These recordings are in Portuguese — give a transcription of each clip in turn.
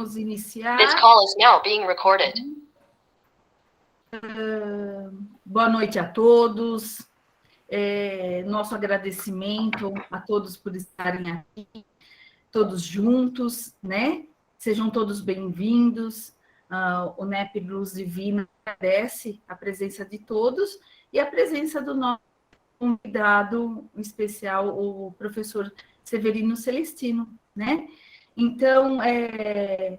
vamos iniciar. This call is now being recorded. Boa noite a todos. Nosso agradecimento a todos por estarem aqui, todos juntos, né? Sejam todos bem-vindos. O NEP Luz Divina agradece a presença de todos e a presença do nosso convidado especial, o professor Severino Celestino, né? Então,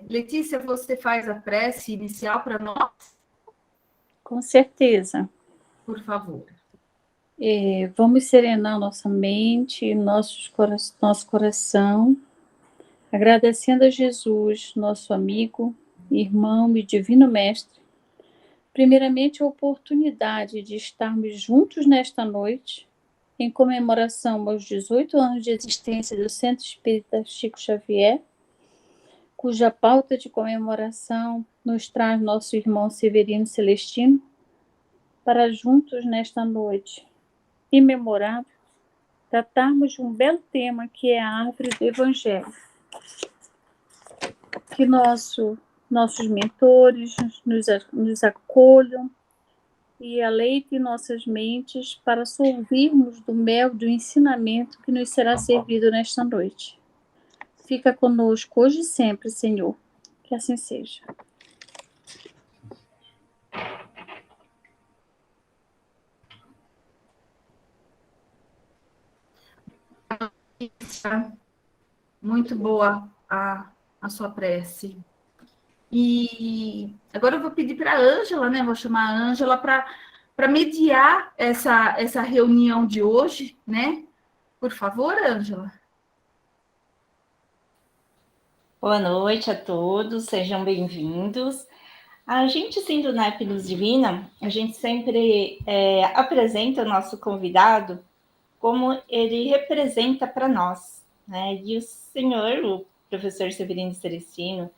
Letícia, você faz a prece inicial para nós? Com certeza. Por favor. Vamos serenar nossa mente, nosso coração, agradecendo a Jesus, nosso amigo, irmão e divino mestre, primeiramente a oportunidade de estarmos juntos nesta noite, em comemoração aos 18 anos de existência do Centro Espírita Chico Xavier, cuja pauta de comemoração nos traz nosso irmão Severino Celestino, para juntos nesta noite imemorável tratarmos de um belo tema que é a árvore do Evangelho. Que nossos mentores nos acolham e aleitem nossas mentes para sorvirmos do mel do ensinamento que nos será servido nesta noite. Fica conosco hoje e sempre, Senhor. Que assim seja. Muito boa a sua prece. E agora eu vou pedir para a Ângela, né? Vou chamar a Ângela para mediar essa reunião de hoje, né? Por favor, Ângela. Boa noite a todos, sejam bem-vindos. A gente, sendo NEP Luz Divina, a gente sempre apresenta o nosso convidado como ele representa para nós, né? E o senhor, o professor Severino Celestino,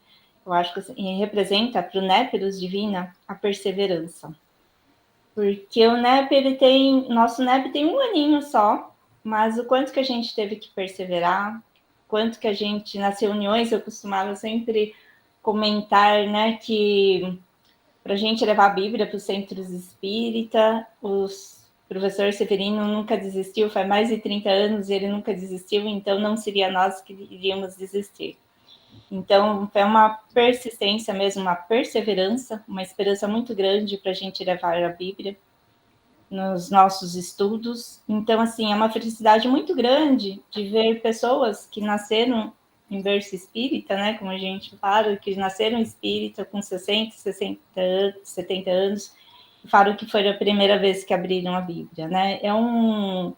eu acho que assim, representa para o NEP Luz Divina a perseverança. Porque o NEP, nosso NEP tem um aninho só, mas o quanto que a gente teve que perseverar, quanto que a gente, nas reuniões, eu costumava sempre comentar, né, que para a gente levar a Bíblia para os centros espírita, o professor Severino nunca desistiu, faz mais de 30 anos e ele nunca desistiu, então não seria nós que iríamos desistir. Então, é uma persistência mesmo, uma perseverança, uma esperança muito grande para a gente levar a Bíblia nos nossos estudos. Então, assim, é uma felicidade muito grande de ver pessoas que nasceram em berço espírita, né, como a gente fala, que nasceram espírita com 60, 70 anos, e falam que foi a primeira vez que abriram a Bíblia, né? É um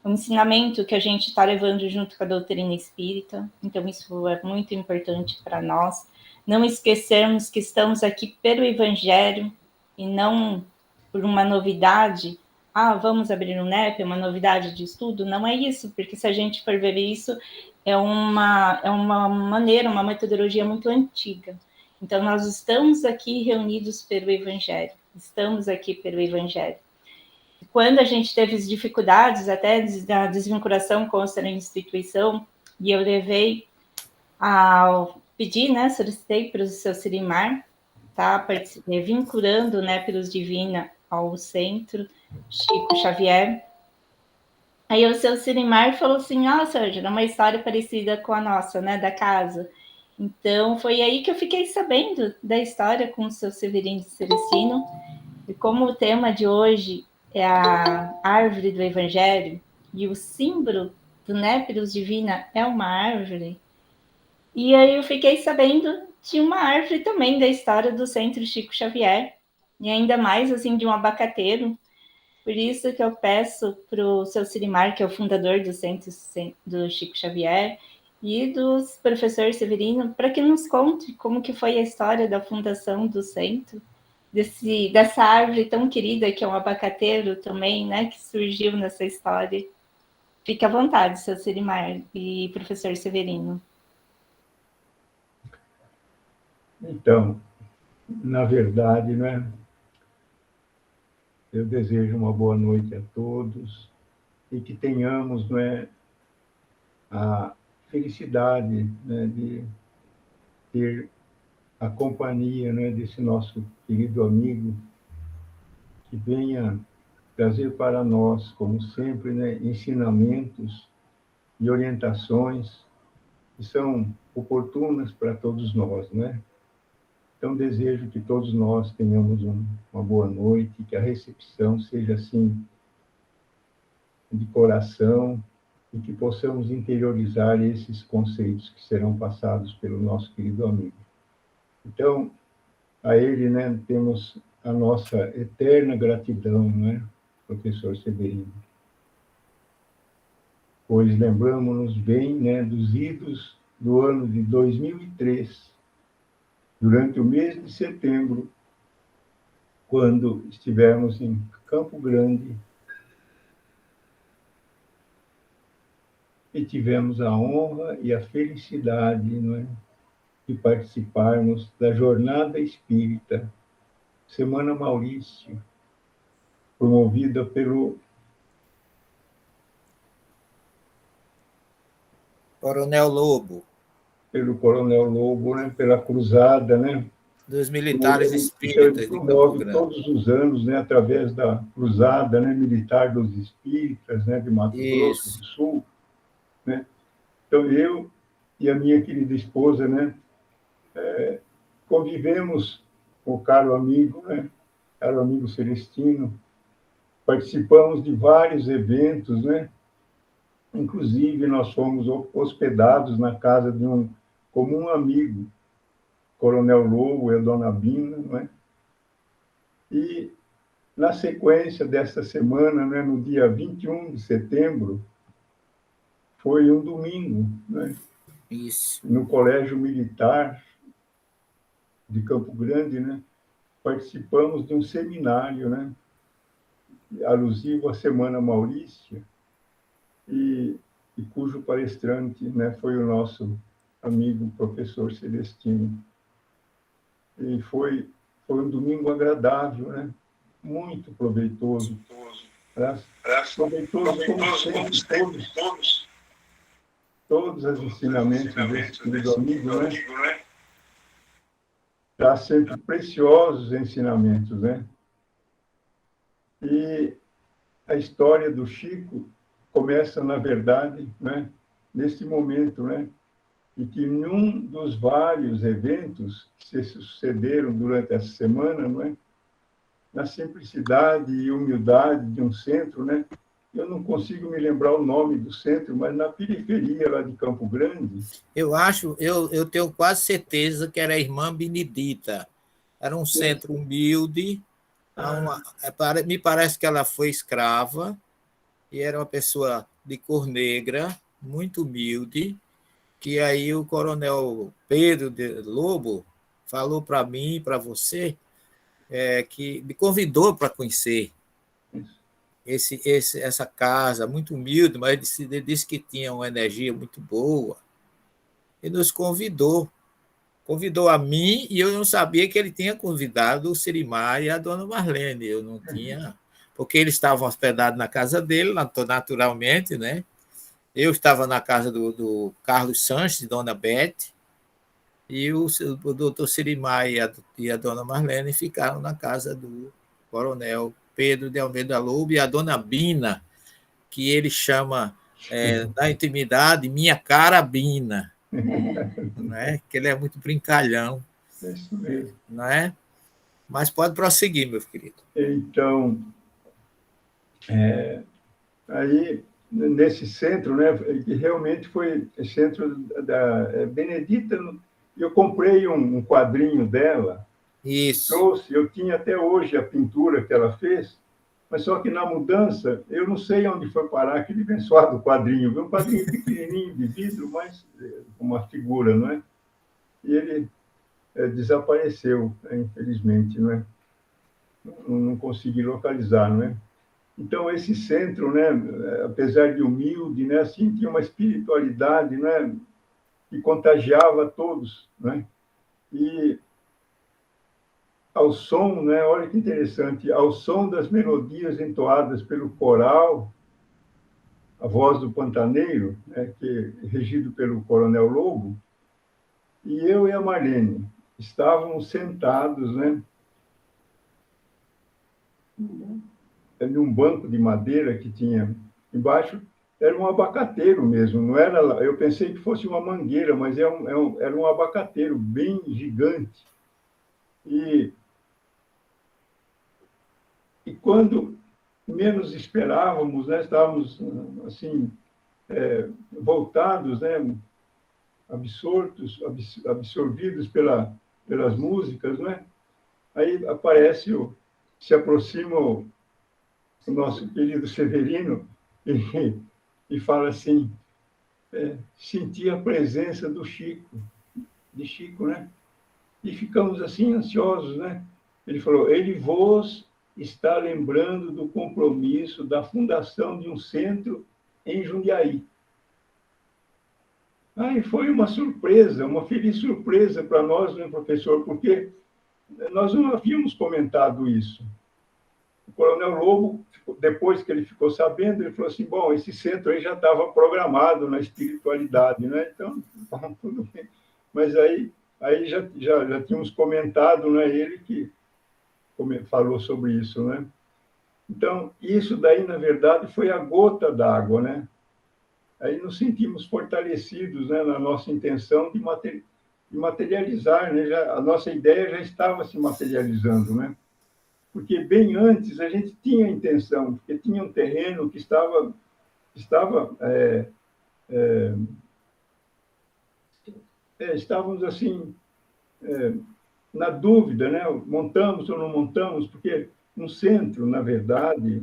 ensinamento que a gente está levando junto com a doutrina espírita, então isso é muito importante para nós. Não esquecermos que estamos aqui pelo Evangelho e não por uma novidade. Vamos abrir um NEP, uma novidade de estudo. Não é isso, porque se a gente for ver isso, é uma maneira, uma metodologia muito antiga. Então, nós estamos aqui reunidos pelo Evangelho, estamos aqui pelo Evangelho. Quando a gente teve dificuldades até da desvinculação com a instituição, e eu levei pedir, né, solicitei para o seu Sirimar, tá, vinculando, né, pelos Divina ao Centro Chico Xavier. Aí o seu Sirimar falou assim, nossa, Ângela, uma história parecida com a nossa, né, da casa. Então, foi aí que eu fiquei sabendo da história com o seu Severino Celestino, e como o tema de hoje é a árvore do Evangelho, e o símbolo do NEP Luz Divina é uma árvore, e aí eu fiquei sabendo de uma árvore também da história do Centro Chico Xavier, e ainda mais, assim, de um abacateiro. Por isso que eu peço para o seu Sirimar, que é o fundador do Centro do Chico Xavier, e do professor Severino, para que nos conte como que foi a história da fundação do centro, dessa árvore tão querida que é um abacateiro também, né, que surgiu nessa história. Fique à vontade, seu Sirimar e professor Severino. Então, na verdade, né, eu desejo uma boa noite a todos e que tenhamos, né, a felicidade, né, de ter a companhia, né, desse nosso querido amigo, que venha trazer para nós, como sempre, né, ensinamentos e orientações que são oportunas para todos nós, né? Então, desejo que todos nós tenhamos uma boa noite, que a recepção seja assim, de coração, e que possamos interiorizar esses conceitos que serão passados pelo nosso querido amigo. Então, a ele, né, temos a nossa eterna gratidão, né, professor Severino, pois lembramos-nos bem, né, dos idos do ano de 2003, durante o mês de setembro, quando estivemos em Campo Grande e tivemos a honra e a felicidade, não é, de participarmos da Jornada Espírita Semana Maurício, promovida pelo Coronel Lobo, Coronel Lobo, né, pela cruzada, né? dos militares Ele espíritas de Campo promove Grande. todos os anos, né, através da cruzada, né, militar dos espíritas, né, de Mato Grosso do Sul, né? Então eu e a minha querida esposa, né, convivemos com o caro amigo, né, caro amigo Celestino, participamos de vários eventos, né? Inclusive nós fomos hospedados na casa de um comum amigo, Coronel Lobo e a Dona Bina, não é? E, na sequência desta semana, né, no dia 21 de setembro, foi um domingo, né, Isso. no Colégio Militar de Campo Grande, né, participamos de um seminário, né, alusivo à Semana Maurícia, e cujo palestrante, né, foi o nosso amigo professor Celestino. E foi um domingo agradável, né? Muito proveitoso. Proveitoso como sempre, todos os ensinamentos desse querido amigo, né? Traz sempre preciosos ensinamentos, né? E a história do Chico começa, na verdade, né, neste momento, né? E que em um dos vários eventos que se sucederam durante essa semana, não é? Na simplicidade e humildade de um centro, né? Eu não consigo me lembrar o nome do centro, mas na periferia lá de Campo Grande. Eu tenho quase certeza que era a Irmã Benedita. Era um centro humilde. Me parece que ela foi escrava e era uma pessoa de cor negra, muito humilde, que aí o Coronel Pedro de Lobo falou para mim, para você, que me convidou para conhecer essa casa, muito humilde, mas ele disse que tinha uma energia muito boa, e nos convidou a mim, e eu não sabia que ele tinha convidado o Sirimar e a dona Marlene, eu não tinha, porque eles estavam hospedados na casa dele, naturalmente, né? Eu estava na casa do Carlos Sanches, dona Bete, e o doutor Sirimar e a dona Marlene ficaram na casa do coronel Pedro de Almeida Lobo e a dona Bina, que ele chama na intimidade minha cara Bina, né? Que ele é muito brincalhão. É isso mesmo. Não é? Mas pode prosseguir, meu querido. Então, aí, nesse centro, né, que realmente foi centro da Benedita, eu comprei um quadrinho dela. Isso. Trouxe, eu tinha até hoje a pintura que ela fez, mas só que na mudança, eu não sei onde foi parar aquele abençoado quadrinho, um quadrinho pequenininho de vidro, mas uma figura, não é? E ele desapareceu, né, infelizmente, não é? Não consegui localizar, não é? Então, esse centro, né, apesar de humilde, né, assim, tinha uma espiritualidade, né, que contagiava a todos, né? E ao som, né, olha que interessante, ao som das melodias entoadas pelo coral, a voz do pantaneiro, né, que é regido pelo Coronel Lobo, e eu e a Marlene estávamos sentados, né, em um banco de madeira que tinha embaixo. Era um abacateiro mesmo, não era. Eu pensei que fosse uma mangueira, mas era um abacateiro bem gigante. E quando menos esperávamos, né, estávamos assim voltados, né, absorvidos pelas músicas, né? Aí se aproxima o nosso querido Severino e fala assim: senti a presença de Chico, né? E ficamos assim ansiosos, né? Ele falou: ele vos está lembrando do compromisso da fundação de um centro em Jundiaí. Aí foi uma surpresa, uma feliz surpresa para nós, né, professor, porque nós não havíamos comentado isso. O Coronel Lobo, depois que ele ficou sabendo, ele falou assim: bom, esse centro aí já estava programado na espiritualidade, né? Então, tudo bem. Mas aí já tínhamos comentado, né, ele que falou sobre isso, né? Então, isso daí, na verdade, foi a gota d'água, né? Aí nos sentimos fortalecidos, né, na nossa intenção de materializar, né? A nossa ideia já estava se materializando, né? Porque bem antes a gente tinha a intenção, porque tinha um terreno que estava estávamos assim na dúvida, né? Montamos ou não montamos, porque no centro, na verdade,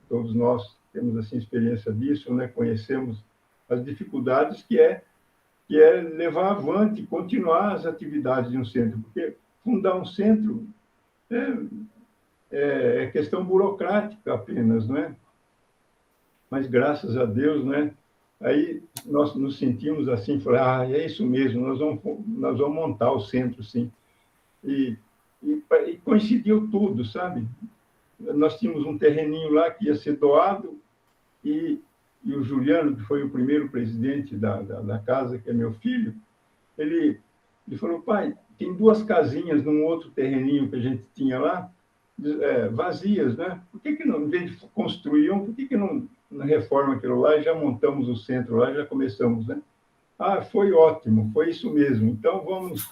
todos nós temos assim experiência disso, né? Conhecemos as dificuldades que é levar avante, continuar as atividades de um centro, porque fundar um centro é questão burocrática apenas, né? Mas graças a Deus, né? Aí nós nos sentimos assim, falar, é isso mesmo, nós vamos montar o centro, sim. E coincidiu tudo, sabe? Nós tínhamos um terreninho lá que ia ser doado e o Juliano, que foi o primeiro presidente da casa, que é meu filho, ele falou: pai, tem 2 casinhas num outro terreninho que a gente tinha lá, vazias, né? Por que não, em vez de construir por que não reforma aquilo lá e já montamos o centro lá e já começamos, né? Ah, foi ótimo, foi isso mesmo. Então vamos.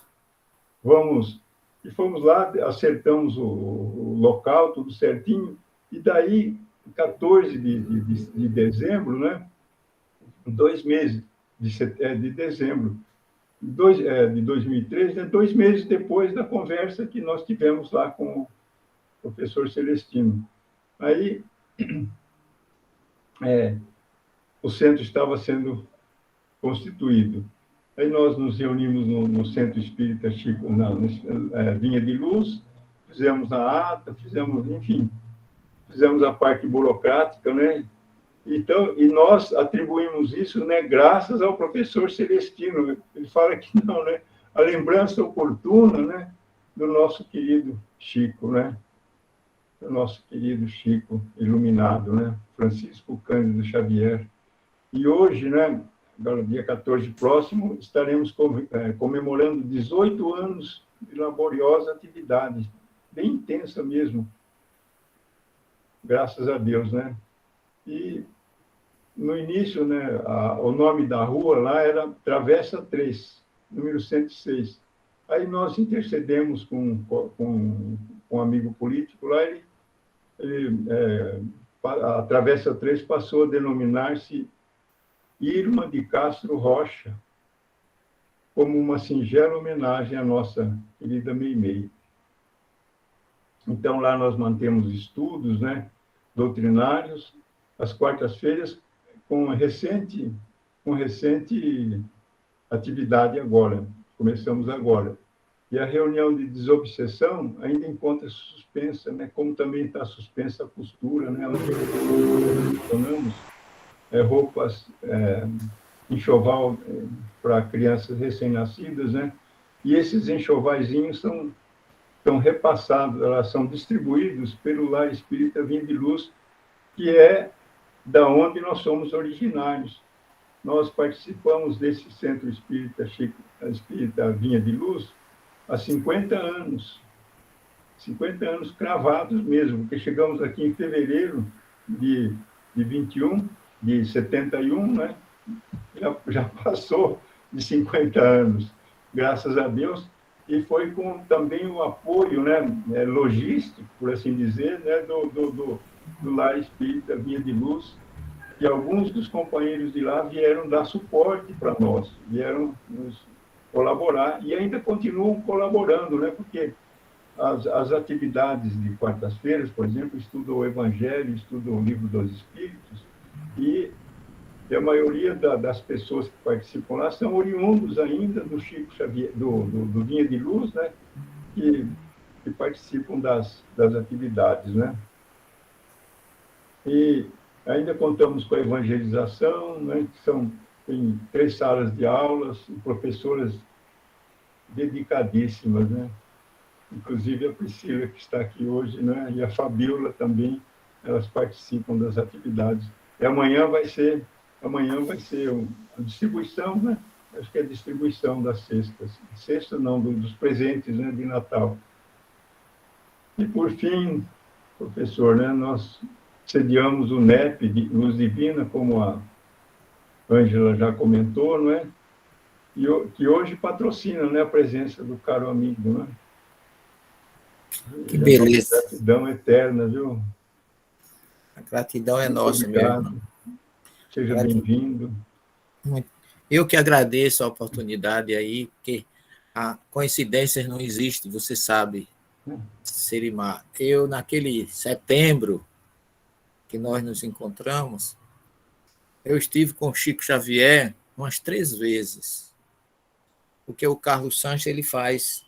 E fomos lá, acertamos o local, tudo certinho, e daí, 14 de dezembro, né? 2 meses de dezembro de 2013, né? 2 meses depois da conversa que nós tivemos lá com o professor Celestino. Aí, o centro estava sendo constituído. Aí nós nos reunimos no Centro Espírita Chico, na Vinha de Luz, fizemos a ata, fizemos a parte burocrática, né? Então, e nós atribuímos isso, né, graças ao professor Celestino. Ele fala que não, né? A lembrança oportuna, né, do nosso querido Chico, né? Do nosso querido Chico iluminado, né? Francisco Cândido Xavier. E hoje, né, agora, dia 14 próximo, estaremos comemorando 18 anos de laboriosa atividade, bem intensa mesmo, graças a Deus, né? E no início, né, o nome da rua lá era Travessa 3, número 106. Aí nós intercedemos com um amigo político lá, a Travessa 3 passou a denominar-se Irma de Castro Rocha, como uma singela homenagem à nossa querida Meimei. Então, lá nós mantemos estudos, né, doutrinários, às quartas-feiras, com recente atividade agora, começamos agora. E a reunião de desobsessão ainda encontra suspensa, né, como também está suspensa a costura, né, funcionamos roupas, enxoval para crianças recém-nascidas, né? E esses enxovaizinhos são repassados, elas são distribuídos pelo Lar Espírita Vinha de Luz, que é da onde nós somos originários. Nós participamos desse Centro Espírita Vinha de Luz há 50 anos. 50 anos cravados mesmo, porque chegamos aqui em fevereiro de 21, de 71, né? Já passou de 50 anos, graças a Deus, e foi com também o apoio, né, logístico, por assim dizer, né, do Lar Espírita Via de Luz, e alguns dos companheiros de lá vieram dar suporte para nós, vieram nos colaborar, e ainda continuam colaborando, né, porque as atividades de quartas-feiras, por exemplo, estudam o Evangelho, estudam o Livro dos Espíritos, e a maioria das pessoas que participam lá são oriundos ainda do Chico Xavier, do Vinha de Luz, né, que participam das atividades, né. E ainda contamos com a evangelização, né, que tem 3 salas de aulas, e professoras dedicadíssimas, né. Inclusive a Priscila, que está aqui hoje, né, e a Fabíola também, elas participam das atividades. E amanhã vai ser a distribuição, né? Acho que é a distribuição das cestas. Cesta não, dos presentes, né, de Natal. E, por fim, professor, né, nós sediamos o NEP de Luz Divina, como a Ângela já comentou, não é? Que hoje patrocina, né, a presença do caro amigo, né? Que beleza. Gratidão eterna, viu? A gratidão é Muito nossa obrigado. mesmo. Seja bem-vindo. Eu que agradeço a oportunidade aí, porque a coincidências não existe, você sabe, Serimar. Eu, naquele setembro que nós nos encontramos, eu estive com o Chico Xavier umas 3 vezes, porque o Carlos Sanches ele faz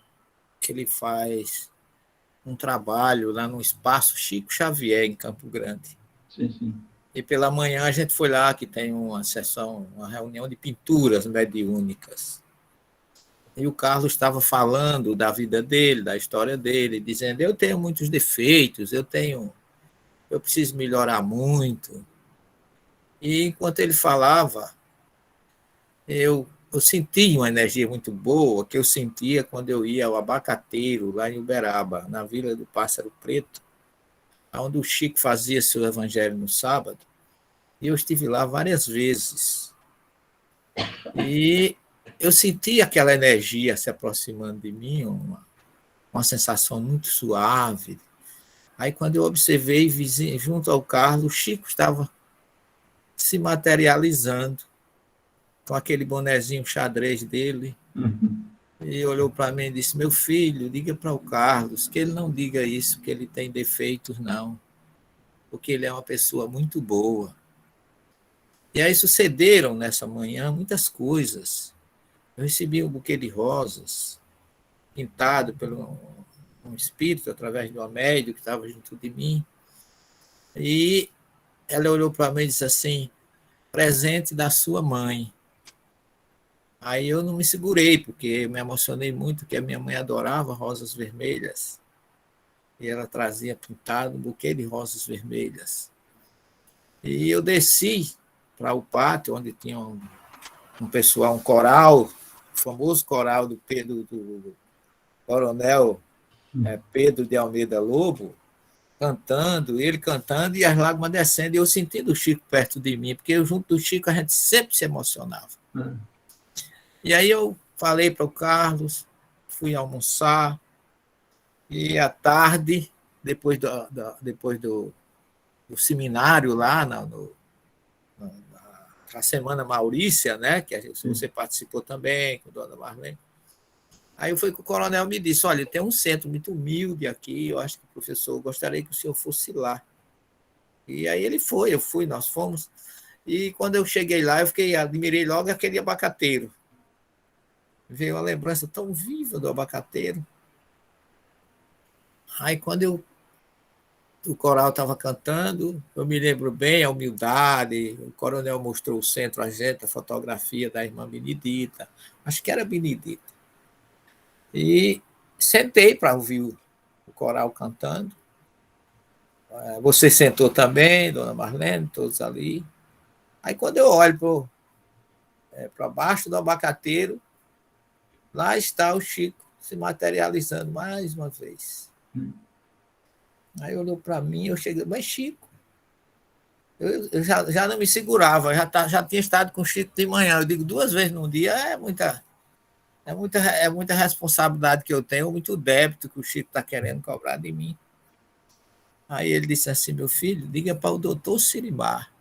um trabalho lá no Espaço Chico Xavier, em Campo Grande. Sim, sim. E pela manhã a gente foi lá, que tem uma sessão, uma reunião de pinturas mediúnicas. E o Carlos estava falando da vida dele, da história dele, dizendo, eu tenho muitos defeitos, eu preciso melhorar muito. E enquanto ele falava, eu senti uma energia muito boa, que eu sentia quando eu ia ao Abacateiro, lá em Uberaba, na Vila do Pássaro Preto, onde o Chico fazia seu evangelho no sábado, e eu estive lá várias vezes. E eu senti aquela energia se aproximando de mim, uma sensação muito suave. Aí, quando eu observei, junto ao Carlos, o Chico estava se materializando, com aquele bonezinho xadrez dele, e olhou para mim e disse, meu filho, diga para o Carlos que ele não diga isso, que ele tem defeitos, não, porque ele é uma pessoa muito boa. E aí sucederam nessa manhã muitas coisas. Eu recebi um buquê de rosas, pintado por um espírito, através de uma médium que estava junto de mim, e ela olhou para mim e disse assim, presente da sua mãe. Aí eu não me segurei, porque eu me emocionei muito, porque a minha mãe adorava rosas vermelhas. E ela trazia pintado um buquê de rosas vermelhas. E eu desci para o pátio, onde tinha um pessoal, um coral, o famoso coral do coronel Pedro de Almeida Lobo, ele cantando e as lágrimas descendo, e eu sentindo o Chico perto de mim, porque eu, junto do Chico a gente sempre se emocionava. E aí eu falei para o Carlos, fui almoçar, e à tarde, depois do seminário lá, na Semana Maurícia, né, que você participou também, com a dona Marlene, aí foi que o coronel me disse, olha, tem um centro muito humilde aqui, eu acho que o professor gostaria que o senhor fosse lá. E aí ele foi, eu fui, nós fomos, e quando eu cheguei lá, admirei logo aquele abacateiro. Veio uma lembrança tão viva do abacateiro. Aí, quando o coral estava cantando, eu me lembro bem a humildade, o coronel mostrou o centro a gente, a fotografia da irmã Benedita, acho que era Benedita. E sentei para ouvir o coral cantando. Você sentou também, dona Marlene, todos ali. Aí, quando eu olho para baixo do abacateiro, lá está o Chico, se materializando mais uma vez. Aí olhou para mim, eu cheguei, mas Chico, eu já não me segurava, já tinha estado com o Chico de manhã. Eu digo 2 vezes num dia, é muita responsabilidade que eu tenho, muito débito que o Chico está querendo cobrar de mim. Aí ele disse assim, meu filho, diga para o doutor Sirimar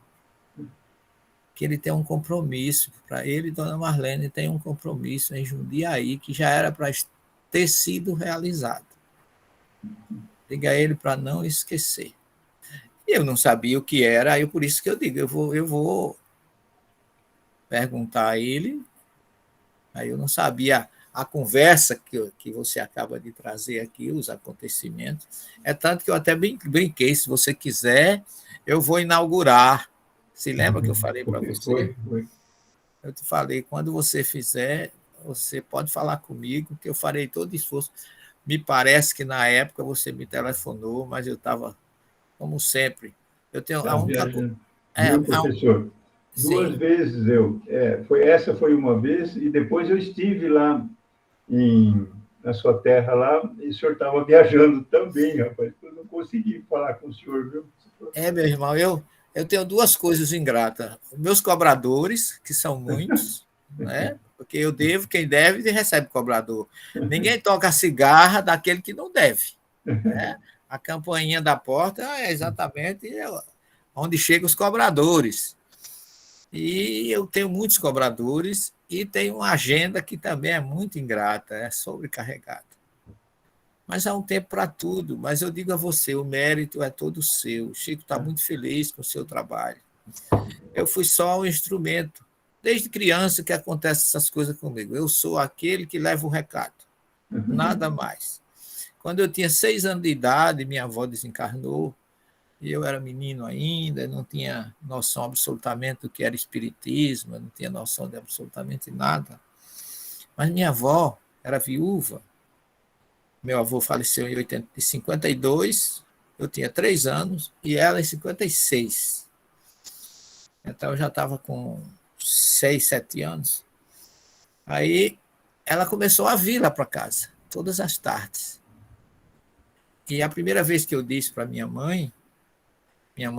que ele tem um compromisso, para ele e dona Marlene tem um compromisso em Jundiaí que já era para ter sido realizado. Diga a ele para não esquecer. E eu não sabia o que era, aí por isso que eu digo, eu vou perguntar a ele. Aí eu não sabia a conversa que você acaba de trazer aqui, os acontecimentos. É tanto que eu até brinquei, se você quiser, eu vou inaugurar. Se lembra que eu falei para você? Foi. Eu te falei, quando você fizer, você pode falar comigo, que eu farei todo esforço. Me parece que na época você me telefonou, mas eu estava, como sempre, eu tenho a única coisa. Viu, professor? Sim. 2 vezes essa foi uma vez, e depois eu estive lá na sua terra lá, e o senhor estava viajando também, rapaz. Eu não consegui falar com o senhor, viu? Meu irmão, eu tenho 2 coisas ingratas. Meus cobradores, que são muitos, né? Porque eu devo, quem deve recebe cobrador. Ninguém toca a cigarra daquele que não deve. Né? A campainha da porta é exatamente onde chegam os cobradores. E eu tenho muitos cobradores e tenho uma agenda que também é muito ingrata, é sobrecarregada. Mas há um tempo para tudo. Mas eu digo a você, o mérito é todo seu. O Chico está muito feliz com o seu trabalho. Eu fui só um instrumento. Desde criança que acontecem essas coisas comigo. Eu sou aquele que leva o recado. Nada mais. Quando eu tinha 6 anos de idade, minha avó desencarnou, e eu era menino ainda, não tinha noção absolutamente do que era espiritismo, não tinha noção de absolutamente nada. Mas minha avó era viúva. Meu avô faleceu em 52, eu tinha 3 anos, e ela em 56. Então eu já estava com 6, 7 anos. Aí ela começou a vir lá para casa, todas as tardes. E a primeira vez que eu disse para minha mãe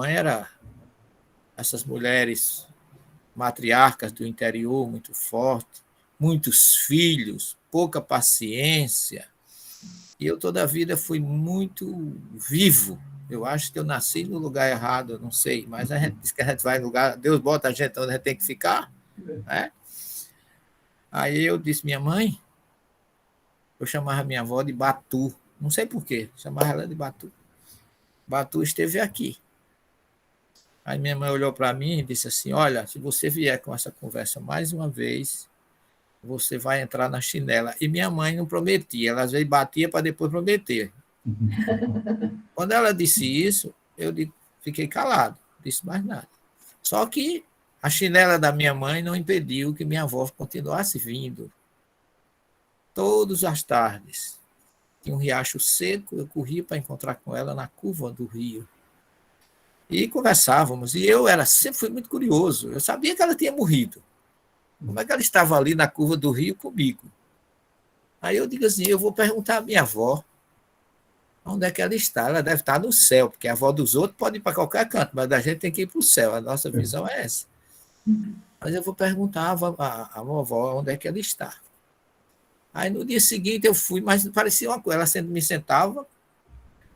era essas mulheres matriarcas do interior, muito forte, muitos filhos, pouca paciência. E eu toda a vida fui muito vivo. Eu acho que eu nasci no lugar errado, eu não sei, mas a gente diz que a gente vai no lugar, Deus bota a gente onde a gente tem que ficar. Né? Aí eu disse, minha mãe, eu chamava minha avó de Batu, não sei porquê, chamava ela de Batu. Batu esteve aqui. Aí minha mãe olhou para mim e disse assim, olha, se você vier com essa conversa mais uma vez, você vai entrar na chinela. E minha mãe não prometia, ela às vezes batia para depois prometer. Quando ela disse isso, eu fiquei calado, disse mais nada. Só que a chinela da minha mãe não impediu que minha avó continuasse vindo. Todas as tardes. Tinha um riacho seco, eu corria para encontrar com ela na curva do rio. E conversávamos. E eu sempre fui muito curioso. Eu sabia que ela tinha morrido. Como é que ela estava ali na curva do rio comigo? Aí eu digo assim, eu vou perguntar à minha avó onde é que ela está. Ela deve estar no céu, porque a avó dos outros pode ir para qualquer canto, mas a gente tem que ir para o céu. A nossa visão é essa. Mas eu vou perguntar à vovó onde é que ela está. Aí no dia seguinte eu fui, mas parecia uma coisa. Ela sempre me sentava.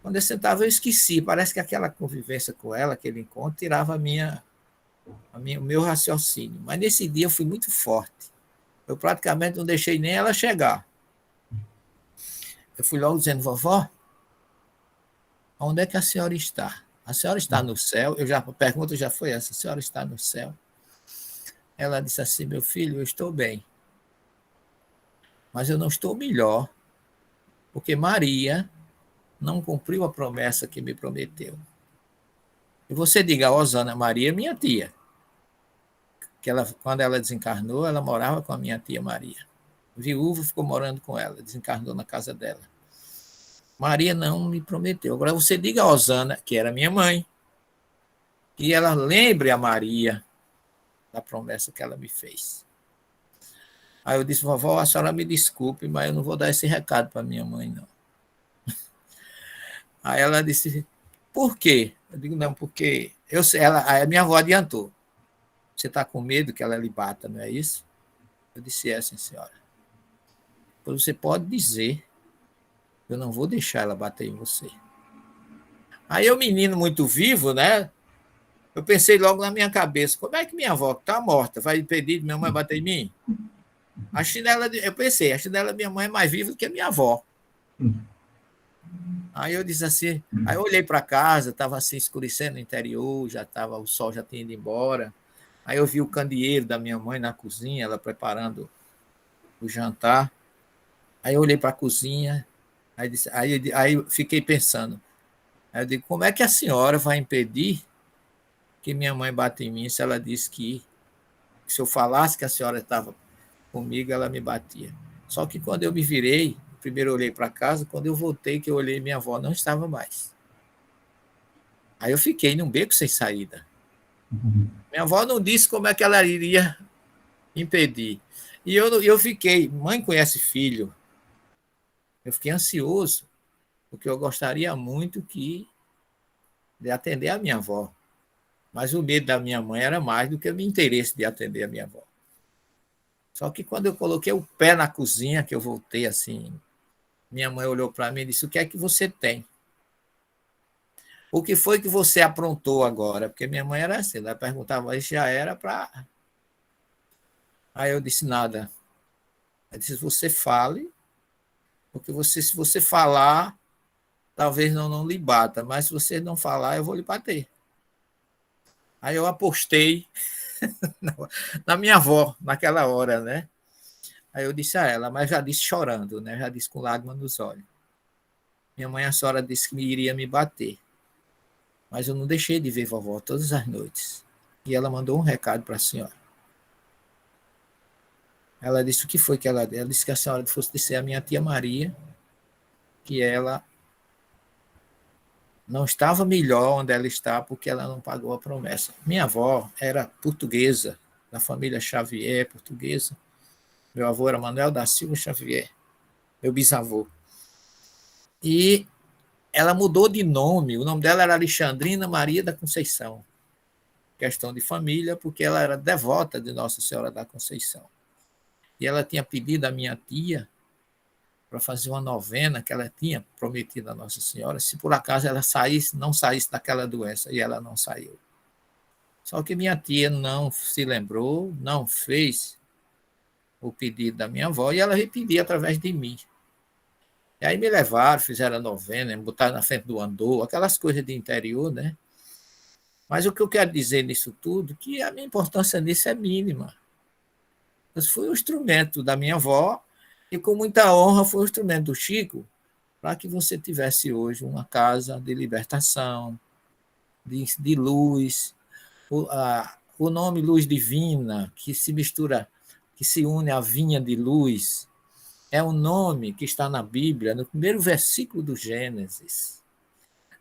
Quando eu sentava, eu esqueci. Parece que aquela convivência com ela, aquele encontro, tirava o meu raciocínio. Mas nesse dia eu fui muito forte. Eu praticamente não deixei nem ela chegar. Eu fui logo dizendo, vovó, onde é que a senhora está? A senhora está no céu? A pergunta já foi essa, a senhora está no céu? Ela disse assim, meu filho, eu estou bem. Mas eu não estou melhor, porque Maria não cumpriu a promessa que me prometeu. E você diga, Osana, Maria é minha tia. Que quando ela desencarnou, ela morava com a minha tia Maria. Viúva, ficou morando com ela, desencarnou na casa dela. Maria não me prometeu. Agora você diga a Osana, que era minha mãe, que ela lembre a Maria da promessa que ela me fez. Aí eu disse, vovó, a senhora me desculpe, mas eu não vou dar esse recado para minha mãe, não. Aí ela disse, por quê? Eu digo, não, porque eu sei, aí a minha avó adiantou. Você está com medo que ela lhe bata, não é isso? Eu disse, é, sim, senhora. Pois você pode dizer, eu não vou deixar ela bater em você. Aí o menino muito vivo, né? Eu pensei logo na minha cabeça, como é que minha avó, que está morta, vai impedir de minha mãe bater em mim? Eu pensei, a chinela da minha mãe é mais viva do que a minha avó. Aí eu disse assim, aí eu olhei para casa, estava assim escurecendo no interior, o sol já tinha ido embora. Aí eu vi o candeeiro da minha mãe na cozinha, ela preparando o jantar. Aí eu olhei para a cozinha, aí eu fiquei pensando. Aí eu digo, como é que a senhora vai impedir que minha mãe bata em mim se ela disse que se eu falasse que a senhora estava comigo, ela me batia. Só que quando eu me virei, primeiro eu olhei para casa, quando eu voltei, que eu olhei, minha avó não estava mais. Aí eu fiquei num beco sem saída. Minha avó não disse como é que ela iria impedir. E eu fiquei, mãe conhece filho. Eu fiquei ansioso, porque eu gostaria muito de atender a minha avó. Mas o medo da minha mãe era mais do que o meu interesse de atender a minha avó. Só que quando eu coloquei o pé na cozinha, que eu voltei assim, minha mãe olhou para mim e disse, o que é que você tem? O que foi que você aprontou agora? Porque minha mãe era assim, ela perguntava, isso já era para... Aí eu disse, nada. Ela disse, você fale, porque se você falar, talvez não lhe bata, mas se você não falar, eu vou lhe bater. Aí eu apostei na minha avó, naquela hora, né? Aí eu disse a ela, mas já disse chorando, né? Já disse com lágrimas nos olhos. Minha mãe, a senhora disse que iria me bater. Mas eu não deixei de ver vovó todas as noites. E ela mandou um recado para a senhora. Ela disse o que foi que ela disse que a senhora fosse dizer à minha tia Maria que ela não estava melhor onde ela está porque ela não pagou a promessa. Minha avó era portuguesa, da família Xavier, portuguesa. Meu avô era Manuel da Silva Xavier, meu bisavô. E ela mudou de nome, o nome dela era Alexandrina Maria da Conceição. Questão de família, porque ela era devota de Nossa Senhora da Conceição. E ela tinha pedido à minha tia para fazer uma novena que ela tinha prometido a Nossa Senhora, se por acaso ela não saísse daquela doença, e ela não saiu. Só que minha tia não se lembrou, não fez o pedido da minha avó, e ela repetia através de mim. E aí me levaram, fizeram a novena, me botaram na frente do andor, aquelas coisas de interior, né? Mas o que eu quero dizer nisso tudo, que a minha importância nisso é mínima. Eu fui o instrumento da minha avó, e com muita honra foi o instrumento do Chico, para que você tivesse hoje uma casa de libertação, de luz, o nome Luz Divina, que se mistura, que se une à vinha de luz, é um nome que está na Bíblia, no primeiro versículo do Gênesis.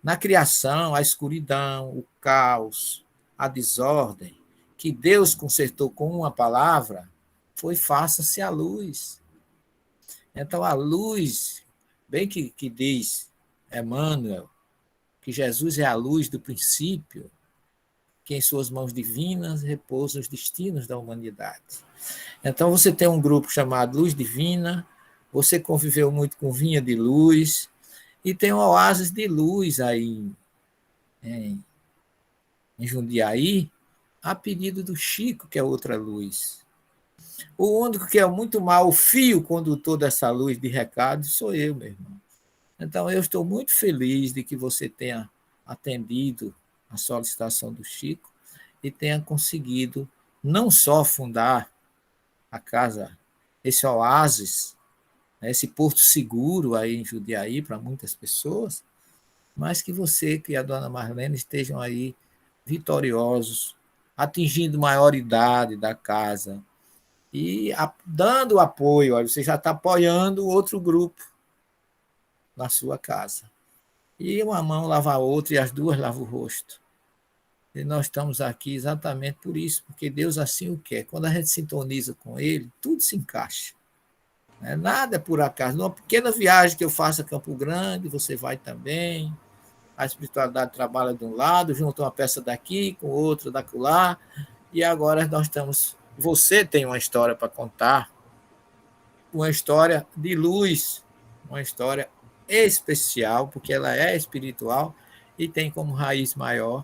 Na criação, a escuridão, o caos, a desordem, que Deus consertou com uma palavra, foi faça-se a luz. Então, a luz, bem que diz Emmanuel, que Jesus é a luz do princípio, que em suas mãos divinas repousam os destinos da humanidade. Então, você tem um grupo chamado Luz Divina, você conviveu muito com Vinha de Luz, e tem um oásis de luz aí em Jundiaí, a pedido do Chico, que é outra luz. O único que é muito mal, o fio condutor dessa luz de recado, sou eu, meu irmão. Então, eu estou muito feliz de que você tenha atendido a solicitação do Chico e tenha conseguido não só fundar a casa, esse oásis, esse porto seguro aí em Jundiaí para muitas pessoas, mas que você e a dona Marlene estejam aí vitoriosos, atingindo maioridade da casa e dando apoio. Olha, você já está apoiando outro grupo na sua casa. E uma mão lava a outra e as duas lavam o rosto. E nós estamos aqui exatamente por isso, porque Deus assim o quer. Quando a gente sintoniza com Ele, tudo se encaixa. Nada é por acaso. Numa pequena viagem que eu faço a Campo Grande, você vai também. A espiritualidade trabalha de um lado, junta uma peça daqui com outra daquela. E agora nós estamos... Você tem uma história para contar, uma história de luz, uma história especial, porque ela é espiritual e tem como raiz maior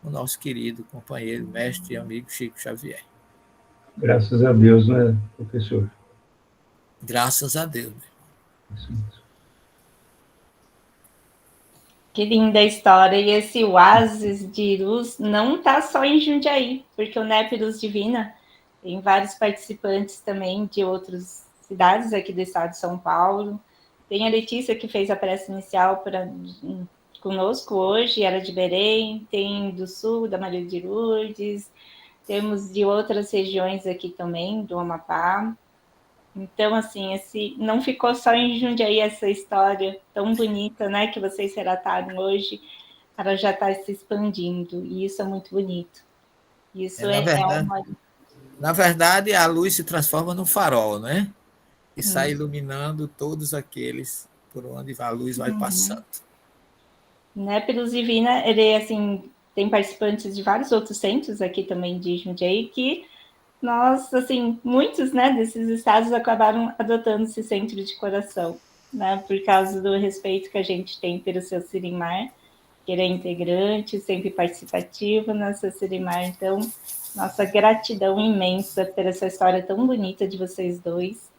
o nosso querido companheiro, mestre e amigo Chico Xavier. Graças a Deus, né, professor? Graças a Deus. Isso mesmo. Que linda história. E esse oásis de luz não está só em Jundiaí, porque o NEP Luz Divina tem vários participantes também de outras cidades aqui do estado de São Paulo. Tem a Letícia, que fez a prece inicial conosco hoje, era de Belém. Tem do Sul, da Maria de Lourdes. Temos de outras regiões aqui também, do Amapá. Então, assim, não ficou só em Jundiaí essa história tão bonita, né, que vocês relataram hoje, ela já está se expandindo, e isso é muito bonito. Isso na verdade, a luz se transforma num farol, né? E sai iluminando todos aqueles por onde a luz vai passando. Né, Luz Divina, ele, assim, tem participantes de vários outros centros aqui também de Jundiaí que nós, assim, muitos, né, desses estados acabaram adotando esse centro de coração, né, por causa do respeito que a gente tem pelo seu Sirimar, que ele é integrante, sempre participativo, né, seu Sirimar. Então, nossa gratidão imensa por essa história tão bonita de vocês dois,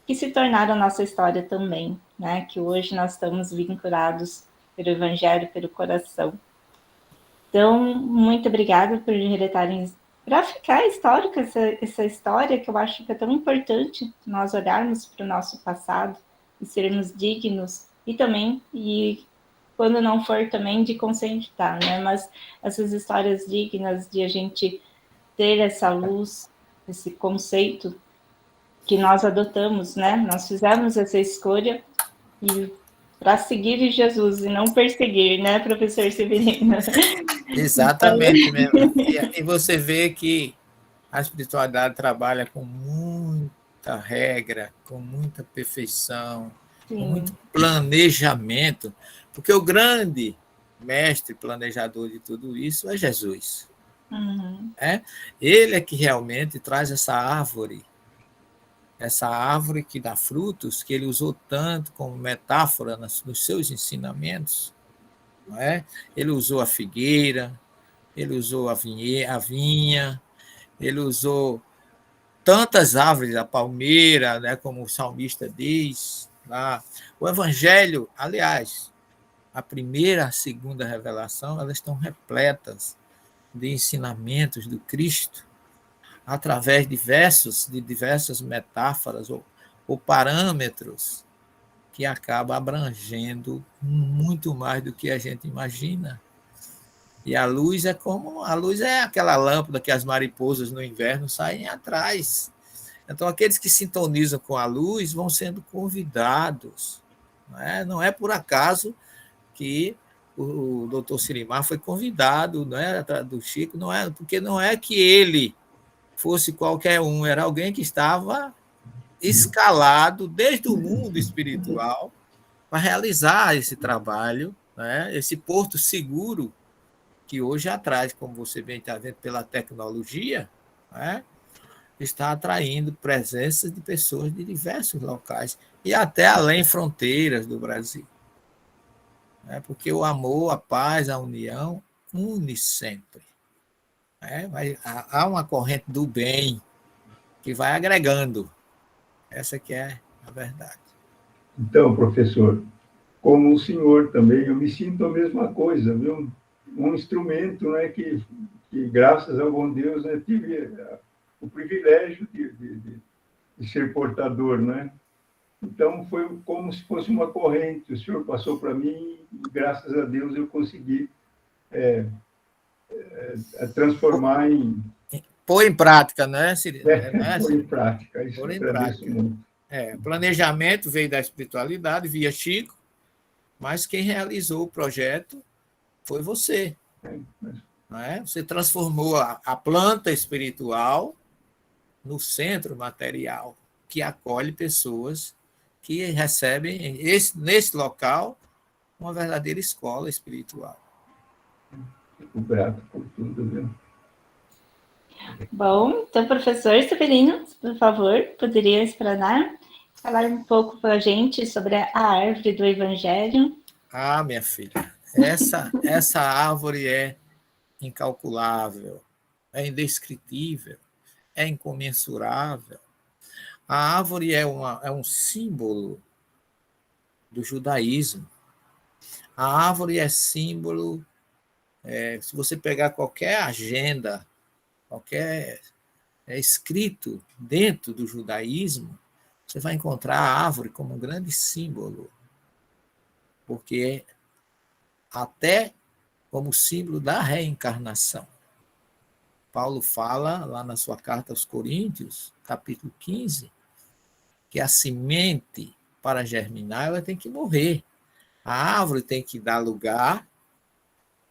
que se tornaram nossa história também, né, que hoje nós estamos vinculados pelo Evangelho, pelo coração. Então, muito obrigada por relatarem, para ficar histórica essa história, que eu acho que é tão importante nós olharmos para o nosso passado e sermos dignos, e também, e quando não for também, de conscientizar, né? Mas essas histórias dignas de a gente ter essa luz, esse conceito que nós adotamos, né? Nós fizemos essa escolha e para seguir Jesus e não perseguir, né, professor Severino? Exatamente mesmo. E você vê que a espiritualidade trabalha com muita regra, com muita perfeição, com muito planejamento, porque o grande mestre planejador de tudo isso é Jesus. Ele é que realmente traz essa árvore que dá frutos, que ele usou tanto como metáfora nos seus ensinamentos. Não é? Ele usou a figueira, ele usou a vinha, ele usou tantas árvores, a palmeira, né, como o salmista diz. Lá. O Evangelho, aliás, a primeira e a segunda revelação, elas estão repletas de ensinamentos do Cristo, através de diversas metáforas ou parâmetros que acaba abrangendo muito mais do que a gente imagina. E a luz é aquela lâmpada que as mariposas no inverno saem atrás. Então, aqueles que sintonizam com a luz vão sendo convidados. Não é por acaso que o doutor Sirimar foi convidado, né, do Chico, porque não é que ele fosse qualquer um, era alguém que estava escalado desde o mundo espiritual para realizar esse trabalho, né? Esse porto seguro que hoje atrás, como você bem está vendo pela tecnologia, né? Está atraindo presenças de pessoas de diversos locais e até além fronteiras do Brasil. Porque o amor, a paz, a união une sempre. Há uma corrente do bem que vai agregando. Essa que é a verdade. Então, professor, como o senhor também, eu me sinto a mesma coisa, viu? Um instrumento, né, que graças ao bom Deus, né, tive o privilégio de ser portador, né? Então, foi como se fosse uma corrente. O senhor passou para mim e, graças a Deus, eu consegui transformar em... Pôr em prática, né? Pôr em prática. Isso pôr em prática. Muito. Planejamento veio da espiritualidade, via Chico, mas quem realizou o projeto foi você. não é? Você transformou a planta espiritual no centro material, que acolhe pessoas que recebem, nesse local, uma verdadeira escola espiritual. Fico grato por tudo, viu? Bom, então, professor Severino, por favor, poderia explanar, falar um pouco para a gente sobre a árvore do Evangelho? Ah, minha filha, essa árvore é incalculável, é indescritível, é incomensurável. A árvore é um símbolo do judaísmo. A árvore é símbolo, se você pegar qualquer agenda, qualquer escrito dentro do judaísmo, você vai encontrar a árvore como um grande símbolo, porque até como símbolo da reencarnação. Paulo fala lá na sua carta aos Coríntios, capítulo 15, que a semente, para germinar, ela tem que morrer. A árvore tem que dar lugar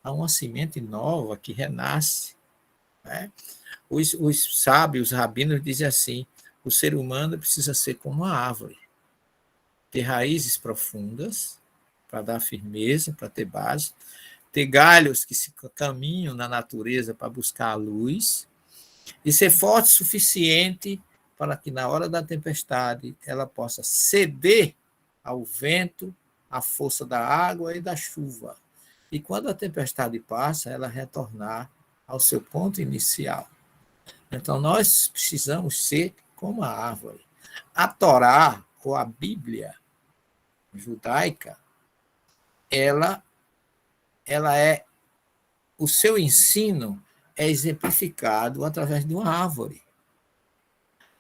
a uma semente nova que renasce. Né? Os sábios, os rabinos dizem assim, o ser humano precisa ser como uma árvore, ter raízes profundas, para dar firmeza, para ter base, ter galhos que se caminham na natureza para buscar a luz, e ser forte o suficiente para que na hora da tempestade ela possa ceder ao vento, à força da água e da chuva. E quando a tempestade passa, ela retornar ao seu ponto inicial. Então nós precisamos ser como a árvore. A Torá, ou a Bíblia judaica, ela é, o seu ensino é exemplificado através de uma árvore.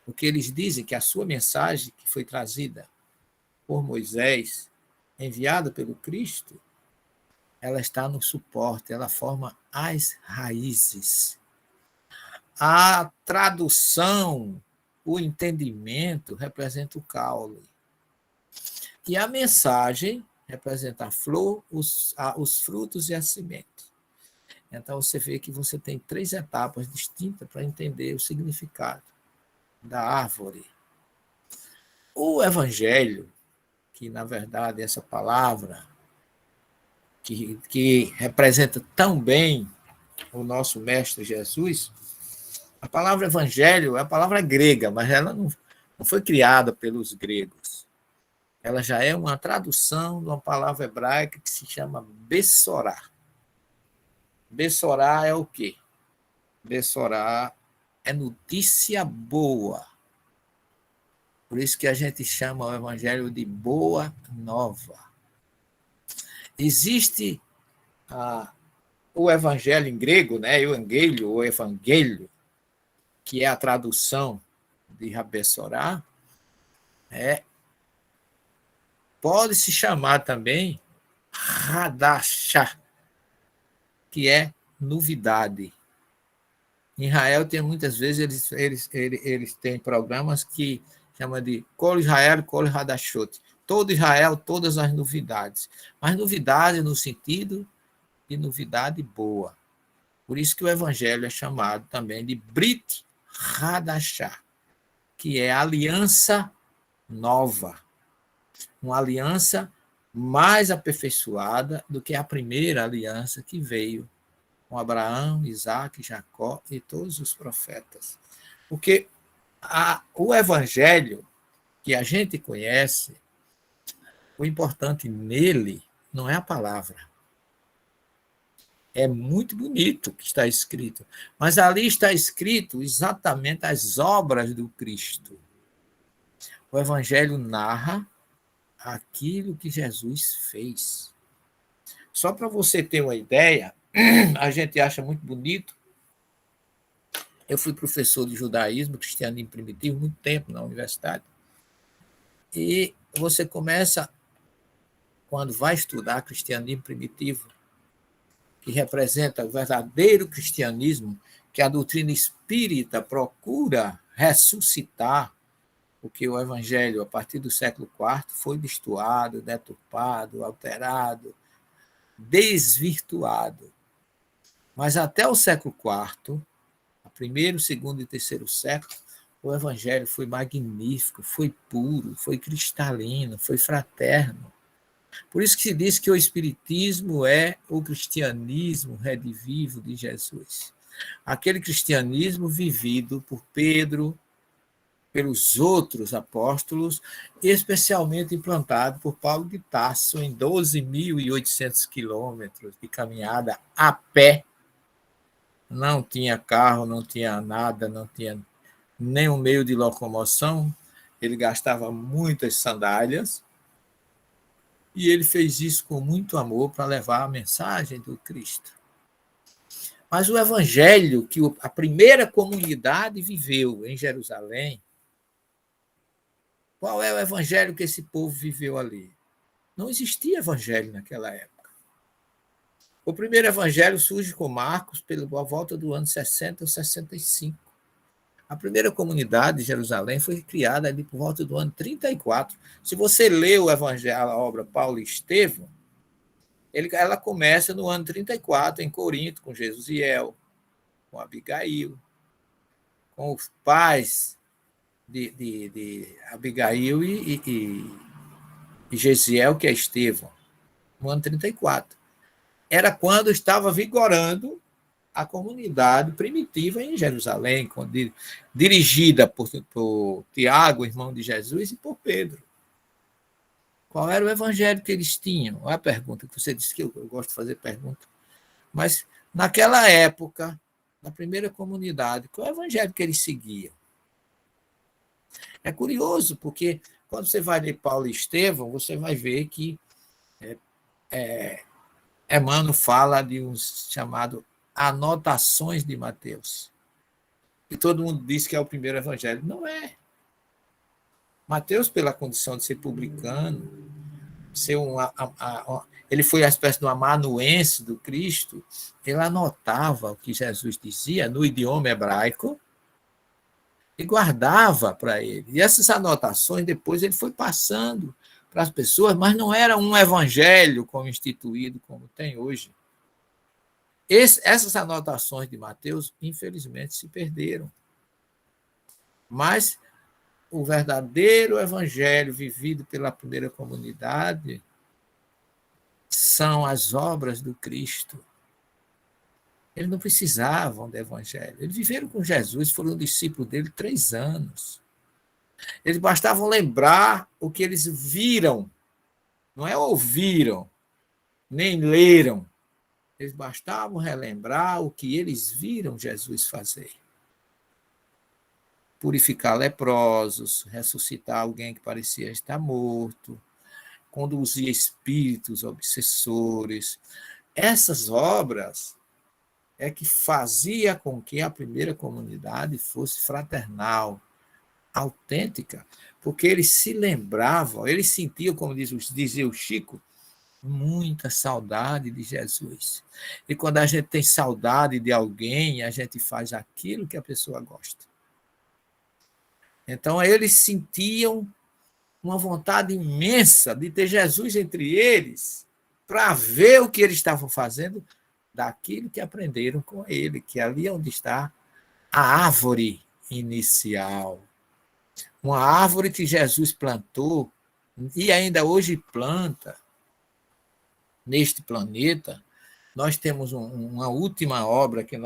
Porque eles dizem que a sua mensagem, que foi trazida por Moisés, enviada pelo Cristo, ela está no suporte, ela forma as raízes. A tradução, o entendimento, representa o caule. E a mensagem representa a flor, os frutos e a semente. Então, você vê que você tem 3 etapas distintas para entender o significado da árvore. O Evangelho, que, na verdade, essa palavra, que representa tão bem o nosso Mestre Jesus, a palavra Evangelho é a palavra grega, mas ela não foi criada pelos gregos. Ela já é uma tradução de uma palavra hebraica que se chama Bessorá. Bessorá é o quê? Bessorá é notícia boa. Por isso que a gente chama o Evangelho de Boa Nova. Existe o Evangelho em grego, né? Evangelho ou Evangelho, que é a tradução de Rabessorá, pode se chamar também Hadashah, que é novidade. Em Israel tem muitas vezes eles têm programas que chama de Kol Israel, Kol Hadashot. Todo Israel, todas as novidades. Mas novidade no sentido de novidade boa. Por isso que o Evangelho é chamado também de Brit Hadashah, que é aliança nova. Uma aliança mais aperfeiçoada do que a primeira aliança que veio com Abraão, Isaac, Jacó e todos os profetas. Porque o Evangelho que a gente conhece, o importante nele não é a palavra. É muito bonito o que está escrito, mas ali está escrito exatamente as obras do Cristo. O Evangelho narra aquilo que Jesus fez. Só para você ter uma ideia, a gente acha muito bonito. Eu fui professor de judaísmo, cristianismo primitivo, muito tempo na universidade. E você começa, quando vai estudar cristianismo primitivo, que representa o verdadeiro cristianismo, que a doutrina espírita procura ressuscitar, porque o Evangelho, a partir do século IV, foi destoado, deturpado, alterado, desvirtuado. Mas até o século IV, o primeiro, segundo e terceiro século, o evangelho foi magnífico, foi puro, foi cristalino, foi fraterno. Por isso que se diz que o espiritismo é o cristianismo redivivo de Jesus. Aquele cristianismo vivido por Pedro, pelos outros apóstolos, especialmente implantado por Paulo de Tarso em 12.800 quilômetros de caminhada a pé. Não tinha carro, não tinha nada, não tinha nenhum meio de locomoção. Ele gastava muitas sandálias e ele fez isso com muito amor para levar a mensagem do Cristo. Mas o evangelho que a primeira comunidade viveu em Jerusalém, qual é o evangelho que esse povo viveu ali? Não existia evangelho naquela época. O primeiro evangelho surge com Marcos pela volta do ano 60 ou 65. A primeira comunidade de Jerusalém foi criada ali por volta do ano 34. Se você lê o evangelho, a obra Paulo e Estevão, ela começa no ano 34, em Corinto, com Jesusiel, com Abigail, com os pais de Abigail e Gesiel, que é Estevão, no ano 34. Era quando estava vigorando a comunidade primitiva em Jerusalém, dirigida por Tiago, irmão de Jesus, e por Pedro. Qual era o evangelho que eles tinham? Olha a pergunta, que você disse que eu gosto de fazer pergunta. Mas, naquela época, na primeira comunidade, qual é o evangelho que eles seguiam? É curioso, porque quando você vai ler Paulo e Estevão, você vai ver que Emmanuel fala de uns chamados anotações de Mateus. E todo mundo diz que é o primeiro evangelho. Não é. Mateus, pela condição de ser publicano, ele foi a espécie de um amanuense do Cristo, ele anotava o que Jesus dizia no idioma hebraico e guardava para ele. E essas anotações, depois, ele foi passando para as pessoas, mas não era um evangelho como instituído, como tem hoje. Essas anotações de Mateus, infelizmente, se perderam. Mas o verdadeiro evangelho vivido pela primeira comunidade são as obras do Cristo. Eles não precisavam do evangelho. Eles viveram com Jesus, foram discípulos dele 3 anos. Eles bastavam lembrar o que eles viram, não é ouviram, nem leram. Eles bastavam relembrar o que eles viram Jesus fazer. Purificar leprosos, ressuscitar alguém que parecia estar morto, conduzir espíritos obsessores. Essas obras é que fazia com que a primeira comunidade fosse fraternal, autêntica, porque eles se lembravam, eles sentiam, como dizia o Chico, muita saudade de Jesus. E quando a gente tem saudade de alguém, a gente faz aquilo que a pessoa gosta. Então, eles sentiam uma vontade imensa de ter Jesus entre eles para ver o que eles estavam fazendo daquilo que aprenderam com ele, que ali é onde está a árvore inicial. Uma árvore que Jesus plantou e ainda hoje planta neste planeta. Nós temos uma última obra que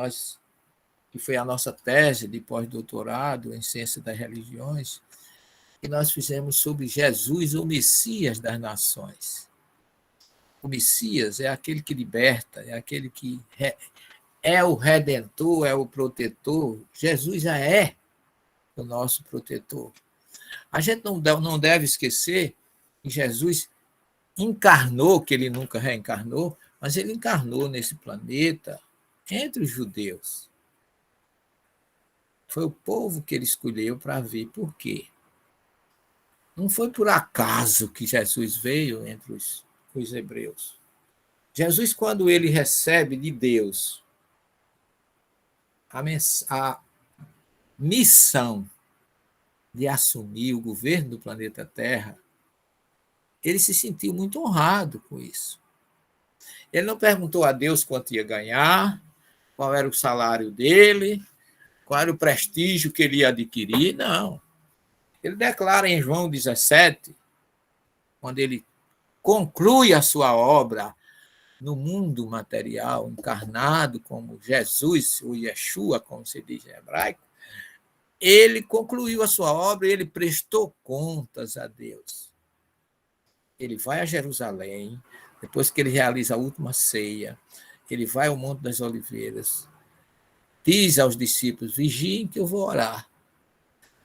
foi a nossa tese de pós-doutorado em Ciência das Religiões, que nós fizemos sobre Jesus, o Messias das Nações. O Messias é aquele que liberta, é aquele que é o Redentor, é o protetor. Jesus já é o nosso protetor. A gente não deve esquecer que Jesus encarnou, que ele nunca reencarnou, mas ele encarnou nesse planeta entre os judeus. Foi o povo que ele escolheu para vir. Por quê? Não foi por acaso que Jesus veio entre os hebreus. Jesus, quando ele recebe de Deus a missão de assumir o governo do planeta Terra, ele se sentiu muito honrado com isso. Ele não perguntou a Deus quanto ia ganhar, qual era o salário dele, qual era o prestígio que ele ia adquirir. Não. Ele declara em João 17, quando ele conclui a sua obra no mundo material, encarnado como Jesus, ou Yeshua, como se diz em hebraico, ele concluiu a sua obra e ele prestou contas a Deus. Ele vai a Jerusalém, depois que ele realiza a última ceia, ele vai ao Monte das Oliveiras, diz aos discípulos: vigiem que eu vou orar.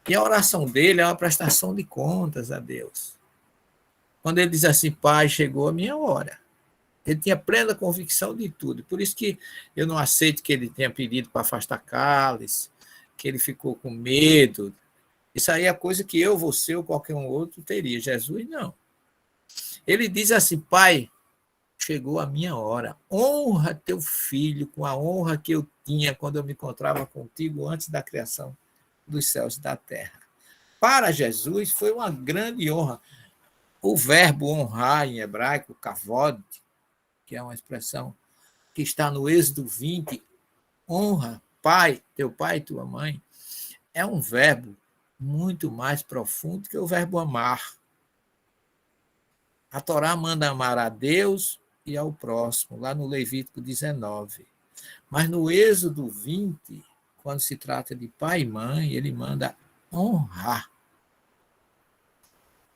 E a oração dele é uma prestação de contas a Deus. Quando ele diz assim: Pai, chegou a minha hora. Ele tinha plena convicção de tudo. Por isso que eu não aceito que ele tenha pedido para afastar cálice, que ele ficou com medo. Isso aí é coisa que eu, você ou qualquer um outro teria. Jesus, não. Ele diz assim: Pai, chegou a minha hora. Honra teu filho com a honra que eu tinha quando eu me encontrava contigo antes da criação dos céus e da terra. Para Jesus foi uma grande honra. O verbo honrar em hebraico, kavod, que é uma expressão que está no Êxodo 20, honra pai, teu pai e tua mãe, é um verbo muito mais profundo que o verbo amar. A Torá manda amar a Deus e ao próximo, lá no Levítico 19. Mas no Êxodo 20, quando se trata de pai e mãe, ele manda honrar.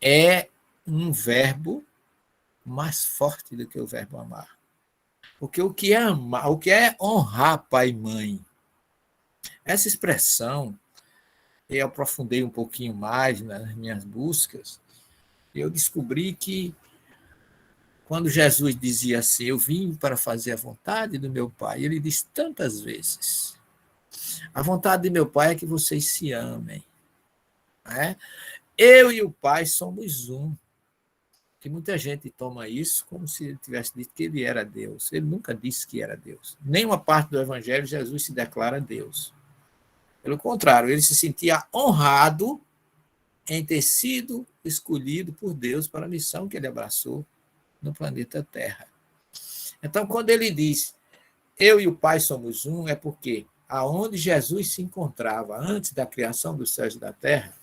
É um verbo mais forte do que o verbo amar. Porque o que é amar, o que é honrar pai e mãe? Essa expressão, eu aprofundei um pouquinho mais nas minhas buscas, e eu descobri que quando Jesus dizia assim: eu vim para fazer a vontade do meu Pai, ele diz tantas vezes: a vontade de meu Pai é que vocês se amem. Né? Eu e o Pai somos um. Que muita gente toma isso como se ele tivesse dito que ele era Deus. Ele nunca disse que era Deus. Nenhuma parte do Evangelho Jesus se declara Deus. Pelo contrário, ele se sentia honrado em ter sido escolhido por Deus para a missão que ele abraçou no planeta Terra. Então, quando ele diz: eu e o Pai somos um, é porque aonde Jesus se encontrava antes da criação dos céus e da terra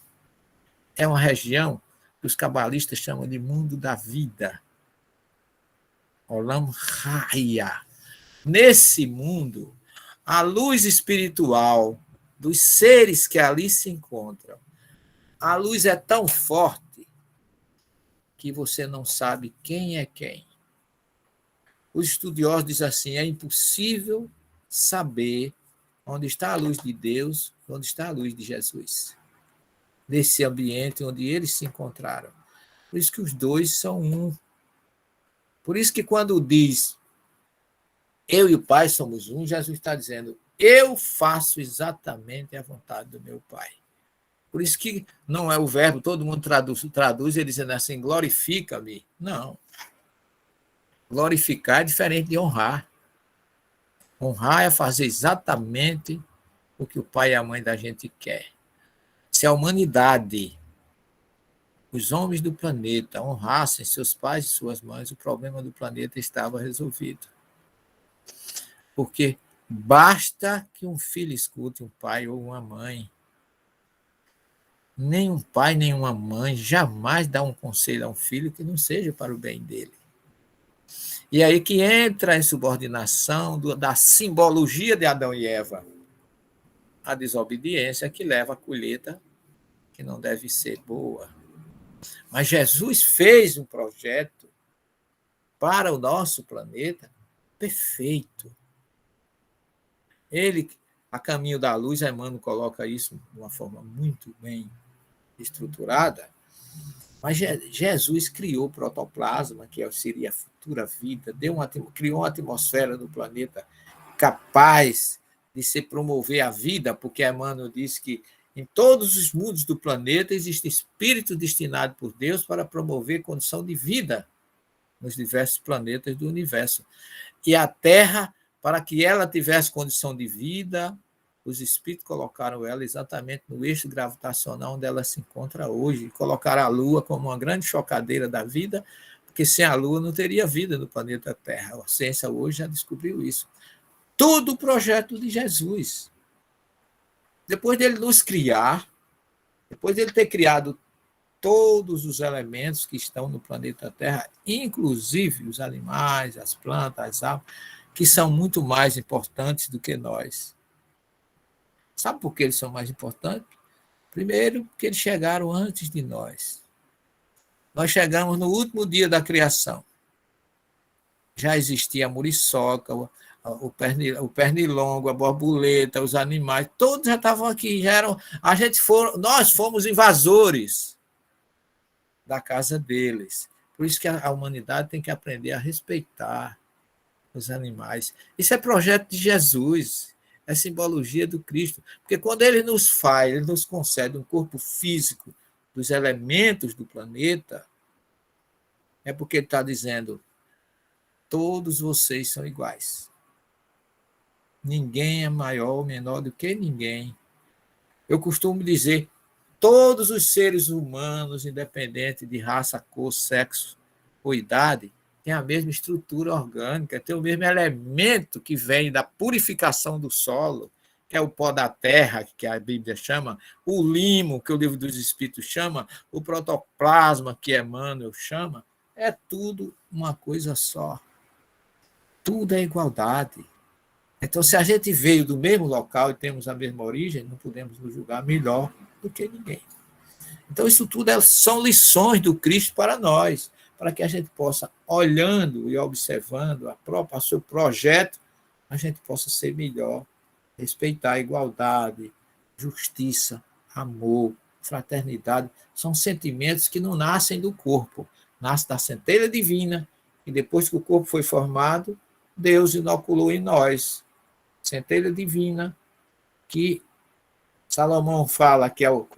é uma região que os cabalistas chamam de mundo da vida. Olam Haya. Nesse mundo, a luz espiritual dos seres que ali se encontram, a luz é tão forte que você não sabe quem é quem. Os estudiosos dizem assim: é impossível saber onde está a luz de Deus e onde está a luz de Jesus. Nesse ambiente onde eles se encontraram. Por isso que os dois são um. Por isso que quando diz: eu e o Pai somos um, Jesus está dizendo: eu faço exatamente a vontade do meu Pai. Por isso que não é o verbo, todo mundo traduz ele dizendo assim: glorifica-me. Não. Glorificar é diferente de honrar. Honrar é fazer exatamente o que o pai e a mãe da gente quer. Se a humanidade, os homens do planeta, honrassem seus pais e suas mães, o problema do planeta estava resolvido. Porque basta que um filho escute um pai ou uma mãe. Nem pai, nem uma mãe jamais dá um conselho a um filho que não seja para o bem dele. E aí que entra a insubordinação da simbologia de Adão e Eva. A desobediência que leva à colheita que não deve ser boa. Mas Jesus fez um projeto para o nosso planeta perfeito. Ele, a caminho da luz, Emmanuel coloca isso de uma forma muito bem estruturada, mas Jesus criou o protoplasma, que seria a futura vida, criou uma atmosfera no planeta capaz de se promover a vida, porque Emmanuel diz que em todos os mundos do planeta existe espírito destinado por Deus para promover condição de vida nos diversos planetas do universo. E a Terra, para que ela tivesse condição de vida, os espíritos colocaram ela exatamente no eixo gravitacional onde ela se encontra hoje, e colocaram a Lua como uma grande chocadeira da vida, porque sem a Lua não teria vida no planeta Terra. A ciência hoje já descobriu isso. tudo o projeto de Jesus. Depois dele nos criar, depois dele ter criado todos os elementos que estão no planeta Terra, inclusive os animais, as plantas, as aves, que são muito mais importantes do que nós. Sabe por que eles são mais importantes? Primeiro, porque eles chegaram antes de nós. Nós chegamos no último dia da criação. Já existia a muriçoca, o pernilongo, a borboleta, os animais, todos já estavam aqui, nós fomos invasores da casa deles. Por isso que a humanidade tem que aprender a respeitar os animais. Isso é projeto de Jesus, é simbologia do Cristo. Porque quando ele nos faz, ele nos concede um corpo físico dos elementos do planeta, é porque ele está dizendo: todos vocês são iguais. Ninguém é maior ou menor do que ninguém. Eu costumo dizer, todos os seres humanos, independente de raça, cor, sexo ou idade, têm a mesma estrutura orgânica, têm o mesmo elemento que vem da purificação do solo, que é o pó da terra, que a Bíblia chama, o limo, que o Livro dos Espíritos chama, o protoplasma, que Emmanuel chama, é tudo uma coisa só. Tudo é igualdade. Então, se a gente veio do mesmo local e temos a mesma origem, não podemos nos julgar melhor do que ninguém. Então, isso tudo são lições do Cristo para nós, para que a gente possa, olhando e observando o seu projeto, a gente possa ser melhor, respeitar a igualdade, justiça, amor, fraternidade. São sentimentos que não nascem do corpo, nascem da centelha divina, e depois que o corpo foi formado, Deus inoculou em nós. Centelha divina, que Salomão fala que é o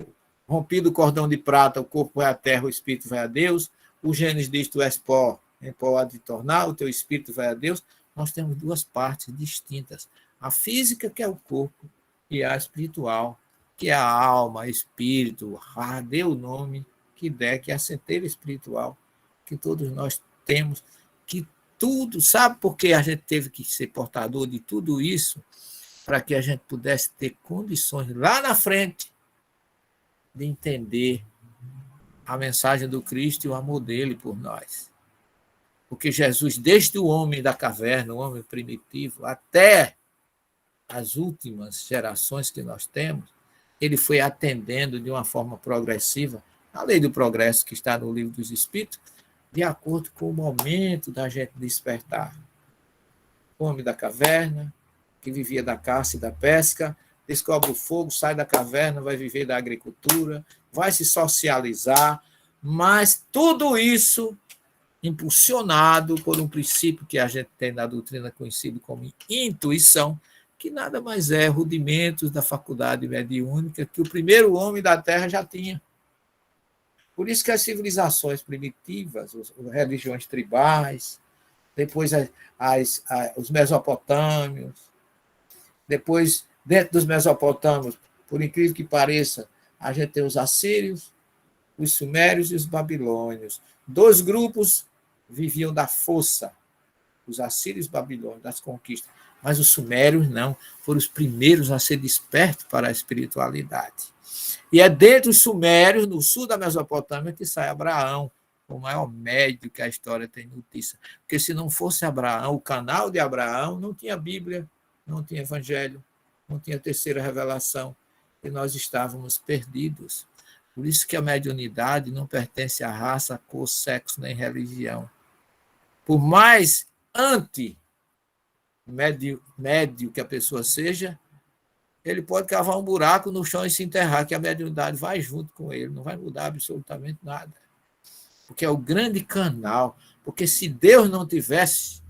rompido o cordão de prata, o corpo vai à terra, o espírito vai a Deus. O Gênesis diz: tu és pó, em pó há de tornar, o teu espírito vai a Deus. Nós temos duas partes distintas: a física, que é o corpo, e a espiritual, que é a alma, espírito, dê o nome que der, que é a centelha espiritual, que todos nós temos, que tudo, sabe por que a gente teve que ser portador de tudo isso? Para que a gente pudesse ter condições lá na frente de entender a mensagem do Cristo e o amor dele por nós. Porque Jesus, desde o homem da caverna, o homem primitivo, até as últimas gerações que nós temos, ele foi atendendo de uma forma progressiva a lei do progresso que está no Livro dos Espíritos, de acordo com o momento da gente despertar. O homem da caverna, que vivia da caça e da pesca, descobre o fogo, sai da caverna, vai viver da agricultura, vai se socializar, mas tudo isso impulsionado por um princípio que a gente tem na doutrina conhecido como intuição, que nada mais é rudimentos da faculdade mediúnica que o primeiro homem da Terra já tinha. Por isso que as civilizações primitivas, as religiões tribais, depois os mesopotâmios, depois, dentro dos mesopotâmios, por incrível que pareça, a gente tem os assírios, os sumérios e os babilônios. 2 grupos viviam da força, os assírios e os babilônios, das conquistas. Mas os sumérios não, foram os primeiros a ser despertos para a espiritualidade. E é dentro dos sumérios, no sul da Mesopotâmia, que sai Abraão, o maior médico que a história tem notícia. Porque se não fosse Abraão, o canal de Abraão, não tinha Bíblia, não tinha Evangelho, não tinha terceira revelação, e nós estávamos perdidos. Por isso que a mediunidade não pertence à raça, cor, sexo, nem religião. Por mais médio que a pessoa seja, ele pode cavar um buraco no chão e se enterrar, que a mediunidade vai junto com ele, não vai mudar absolutamente nada. Porque é o grande canal. Porque se Deus não tivesse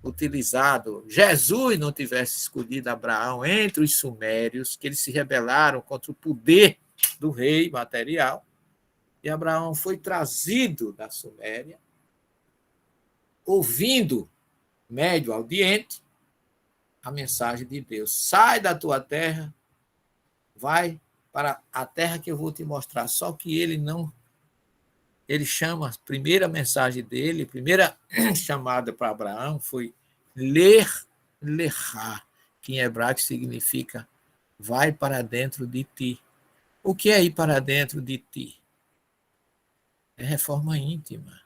utilizado, Jesus não tivesse escolhido Abraão entre os sumérios, que eles se rebelaram contra o poder do rei material, e Abraão foi trazido da Suméria, ouvindo, médio audiente, a mensagem de Deus: sai da tua terra, vai para a terra que eu vou te mostrar. Só que ele chama, a primeira mensagem dele, a primeira chamada para Abraão foi ler lechá, que em hebraico significa vai para dentro de ti. O que é ir para dentro de ti? É reforma íntima.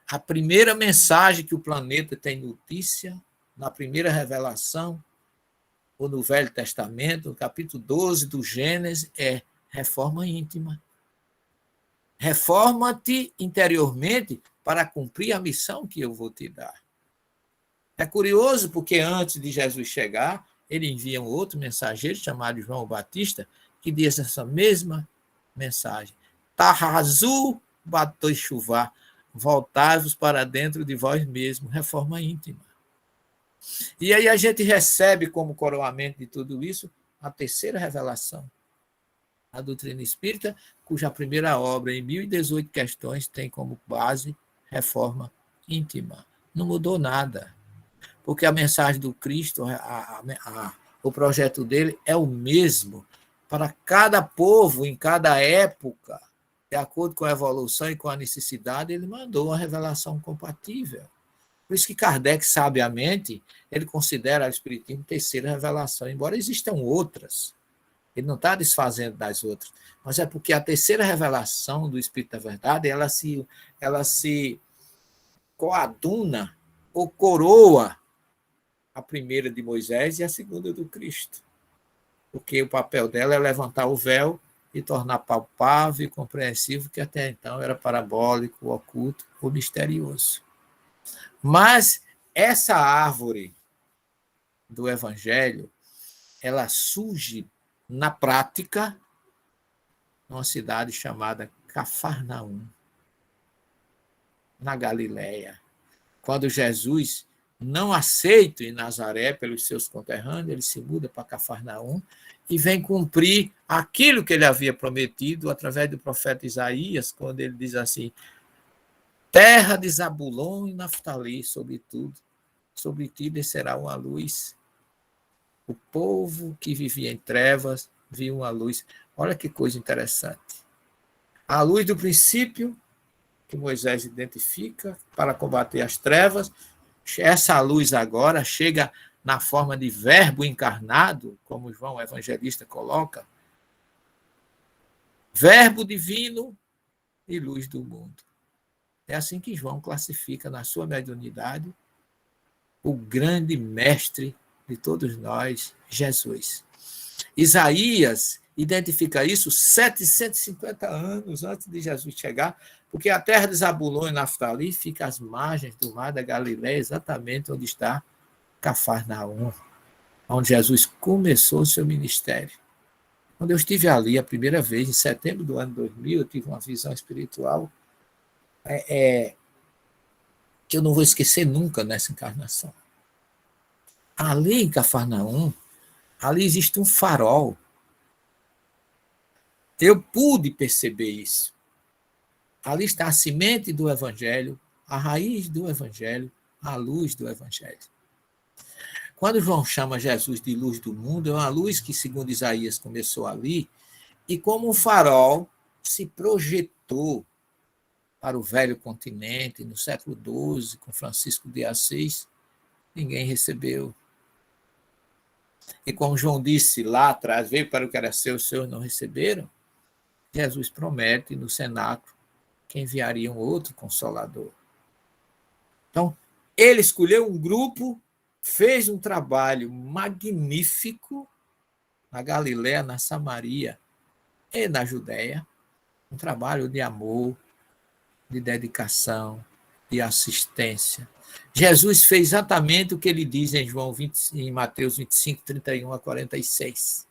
A primeira mensagem que o planeta tem notícia, na primeira revelação, ou no Velho Testamento, no capítulo 12 do Gênesis, é reforma íntima. Reforma-te interiormente para cumprir a missão que eu vou te dar. É curioso porque antes de Jesus chegar, ele envia um outro mensageiro chamado João Batista, que diz essa mesma mensagem. Tahazu batoishuvá, voltai-vos para dentro de vós mesmos, reforma íntima. E aí a gente recebe como coroamento de tudo isso a terceira revelação, a doutrina espírita, cuja primeira obra, em 1018 questões, tem como base reforma íntima. Não mudou nada, porque a mensagem do Cristo, o projeto dele é o mesmo para cada povo, em cada época, de acordo com a evolução e com a necessidade, ele mandou uma revelação compatível. Por isso que Kardec, sabiamente, ele considera o Espiritismo terceira revelação, embora existam outras. Ele não está desfazendo das outras, mas é porque a terceira revelação do Espírito da Verdade, ela se coaduna ou coroa a primeira de Moisés e a segunda do Cristo. Porque o papel dela é levantar o véu e tornar palpável e compreensível, que até então era parabólico, oculto ou misterioso. Mas essa árvore do Evangelho, ela surge na prática numa cidade chamada Cafarnaum, na Galileia. Quando Jesus, não aceito em Nazaré pelos seus conterrâneos, ele se muda para Cafarnaum e vem cumprir aquilo que ele havia prometido através do profeta Isaías, quando ele diz assim: terra de Zabulon e Naftali, sobretudo, sobre ti descerá uma luz. O povo que vivia em trevas viu uma luz. Olha que coisa interessante. A luz do princípio, que Moisés identifica para combater as trevas, essa luz agora chega na forma de verbo encarnado, como João Evangelista coloca, verbo divino e luz do mundo. É assim que João classifica na sua mediunidade o grande mestre de todos nós, Jesus. Isaías identifica isso 750 anos antes de Jesus chegar, porque a terra de Zabulon e Naftali fica às margens do mar da Galileia, exatamente onde está Cafarnaum, onde Jesus começou o seu ministério. Quando eu estive ali a primeira vez, em setembro do ano 2000, eu tive uma visão espiritual que eu não vou esquecer nunca nessa encarnação. Ali em Cafarnaum, ali existe um farol. Eu pude perceber isso. Ali está a semente do Evangelho, a raiz do Evangelho, a luz do Evangelho. Quando João chama Jesus de luz do mundo, é uma luz que, segundo Isaías, começou ali, e como um farol se projetou para o velho continente, no século XII, com Francisco de Assis, ninguém recebeu. E como João disse lá atrás, veio para o que era seu, os seus não receberam, Jesus promete no cenáculo que enviaria um outro consolador. Então, ele escolheu um grupo, fez um trabalho magnífico na Galiléia, na Samaria e na Judéia, um trabalho de amor, de dedicação, de assistência. Jesus fez exatamente o que ele diz em Mateus 25, 31 a 46.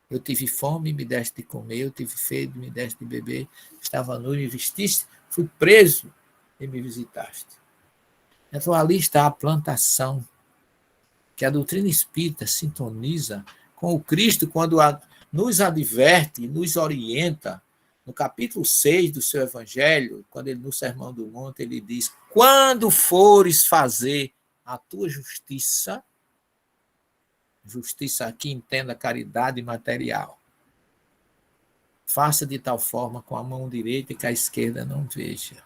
Eu tive fome, me deste de comer, eu tive sede, me deste de beber, estava nu e me vestiste, fui preso e me visitaste. Então, ali está a plantação que a doutrina espírita sintoniza com o Cristo quando nos adverte, nos orienta. No capítulo 6 do seu Evangelho, quando ele, no Sermão do Monte, ele diz: quando fores fazer a tua justiça, justiça aqui entenda caridade material, faça de tal forma com a mão direita que a esquerda não veja.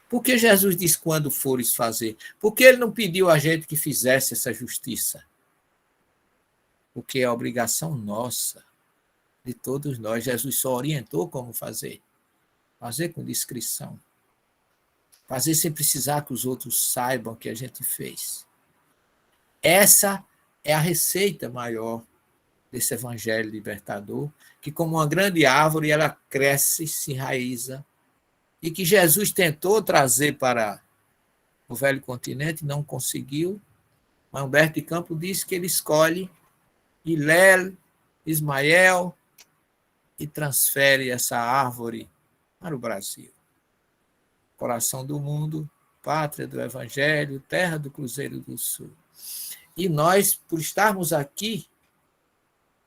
Por que Jesus diz quando fores fazer? Por que ele não pediu a gente que fizesse essa justiça? Porque é obrigação nossa, de todos nós. Jesus só orientou como fazer. Fazer com discrição. Fazer sem precisar que os outros saibam que a gente fez. Essa é a receita maior desse evangelho libertador, que como uma grande árvore, ela cresce, se enraiza, e que Jesus tentou trazer para o velho continente, não conseguiu. Mas Humberto de Campos diz que ele escolhe Hillel, Ismael, e transfere essa árvore para o Brasil. Coração do mundo, pátria do Evangelho, terra do Cruzeiro do Sul. E nós, por estarmos aqui,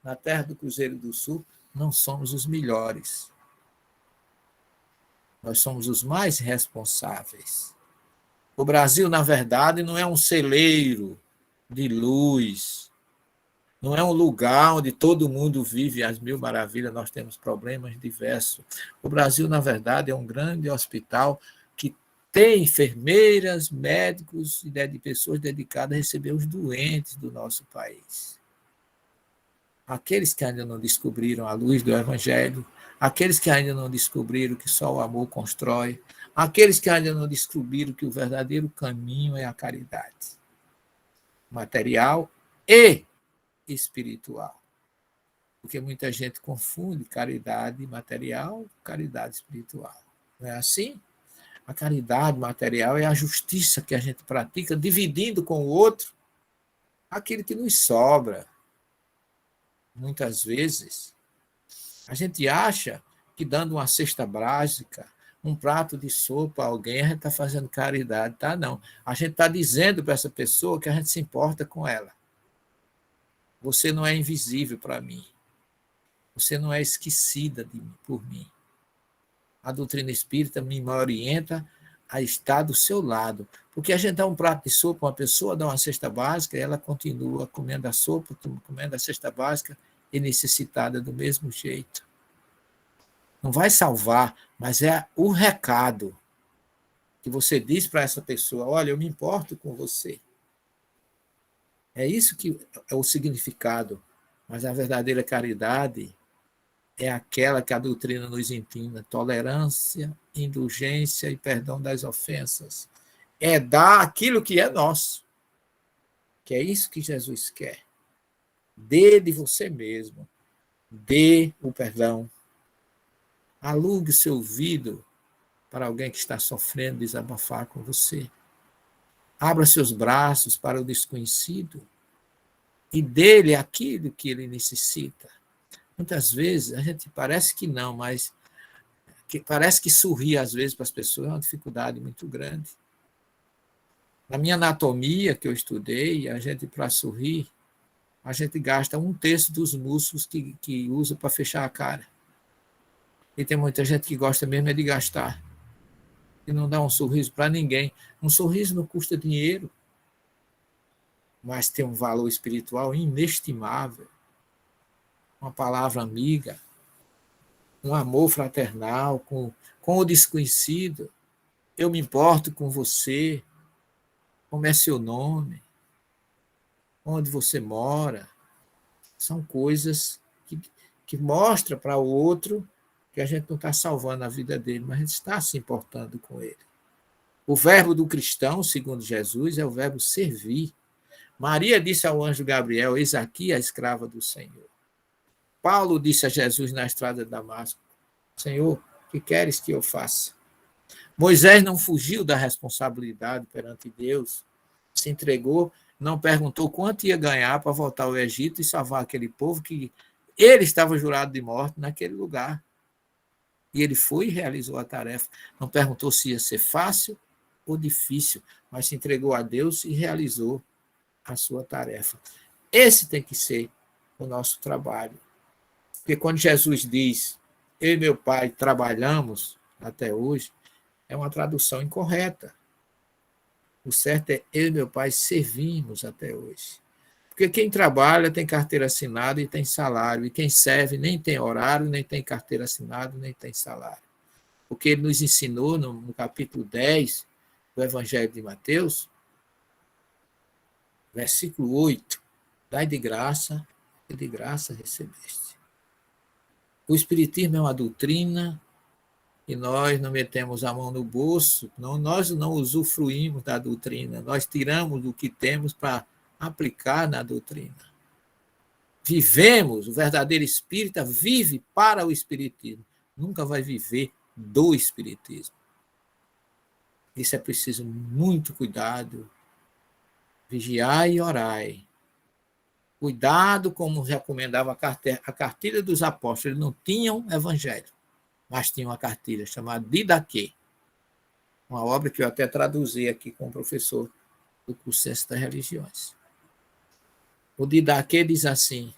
na terra do Cruzeiro do Sul, não somos os melhores. Nós somos os mais responsáveis. O Brasil, na verdade, não é um celeiro de luz, não é um lugar onde todo mundo vive às mil maravilhas, nós temos problemas diversos. O Brasil, na verdade, é um grande hospital que tem enfermeiras, médicos e pessoas dedicadas a receber os doentes do nosso país. Aqueles que ainda não descobriram a luz do Evangelho, aqueles que ainda não descobriram que só o amor constrói, aqueles que ainda não descobriram que o verdadeiro caminho é a caridade, material e espiritual. Porque muita gente confunde caridade material com caridade espiritual. Não é assim? A caridade material é a justiça que a gente pratica, dividindo com o outro aquilo que nos sobra. Muitas vezes, a gente acha que dando uma cesta básica, um prato de sopa a alguém, a gente está fazendo caridade. Tá? Não. A gente está dizendo para essa pessoa que a gente se importa com ela. Você não é invisível para mim. Você não é esquecida por mim. A doutrina espírita me orienta a estar do seu lado. Porque a gente dá um prato de sopa a uma pessoa, dá uma cesta básica, e ela continua comendo a sopa, comendo a cesta básica e necessitada do mesmo jeito. Não vai salvar, mas é o recado que você diz para essa pessoa: olha, eu me importo com você. É isso que é o significado. Mas a verdadeira caridade é aquela que a doutrina nos ensina: tolerância, indulgência e perdão das ofensas. É dar aquilo que é nosso. Que é isso que Jesus quer. Dê de você mesmo. Dê o perdão. Alugue o seu ouvido para alguém que está sofrendo desabafar com você. Abra seus braços para o desconhecido e dê-lhe aquilo que ele necessita. Muitas vezes a gente parece que não, mas parece que sorrir às vezes para as pessoas é uma dificuldade muito grande. Na minha anatomia que eu estudei, a gente, para sorrir, a gente gasta 1/3 dos músculos que usa para fechar a cara. E tem muita gente que gosta mesmo é de gastar. E não dá um sorriso para ninguém. Um sorriso não custa dinheiro, mas tem um valor espiritual inestimável. Uma palavra amiga, um amor fraternal com o desconhecido. Eu me importo com você. Como é seu nome? Onde você mora? São coisas que mostram para o outro que a gente não está salvando a vida dele, mas a gente está se importando com ele. O verbo do cristão, segundo Jesus, é o verbo servir. Maria disse ao anjo Gabriel: eis aqui a escrava do Senhor. Paulo disse a Jesus na estrada de Damasco: Senhor, o que queres que eu faça? Moisés não fugiu da responsabilidade perante Deus, se entregou, não perguntou quanto ia ganhar para voltar ao Egito e salvar aquele povo que ele estava jurado de morte naquele lugar. E ele foi e realizou a tarefa. Não perguntou se ia ser fácil ou difícil, mas se entregou a Deus e realizou a sua tarefa. Esse tem que ser o nosso trabalho. Porque quando Jesus diz: eu e meu Pai trabalhamos até hoje, é uma tradução incorreta. O certo é: eu e meu Pai servimos até hoje. Porque quem trabalha tem carteira assinada e tem salário, e quem serve nem tem horário, nem tem carteira assinada, nem tem salário. porque ele nos ensinou no capítulo 10 do Evangelho de Mateus, versículo 8, dai de graça, e de graça recebeste. O Espiritismo é uma doutrina e nós não metemos a mão no bolso, nós não usufruímos da doutrina, nós tiramos o que temos para aplicar na doutrina. Vivemos, o verdadeiro espírita vive para o Espiritismo, nunca vai viver do Espiritismo. Isso é preciso muito cuidado, vigiai e orai. Cuidado, como recomendava a cartilha dos apóstolos, eles não tinham evangelho, mas tinham uma cartilha chamada Didaquê, uma obra que eu até traduzi aqui com o professor do curso Ciências das Religiões. O Didaquê diz assim: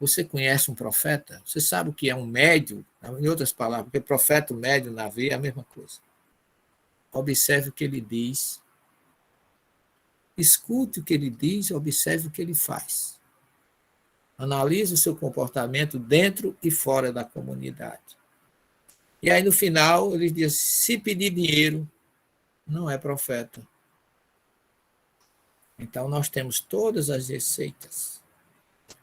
você conhece um profeta? Você sabe o que é um médium? Em outras palavras, porque profeta, médium, navio é a mesma coisa. Observe o que ele diz. Escute o que ele diz, observe o que ele faz. Analise o seu comportamento dentro e fora da comunidade. E aí, no final, ele diz: se pedir dinheiro, não é profeta. Então, nós temos todas as receitas.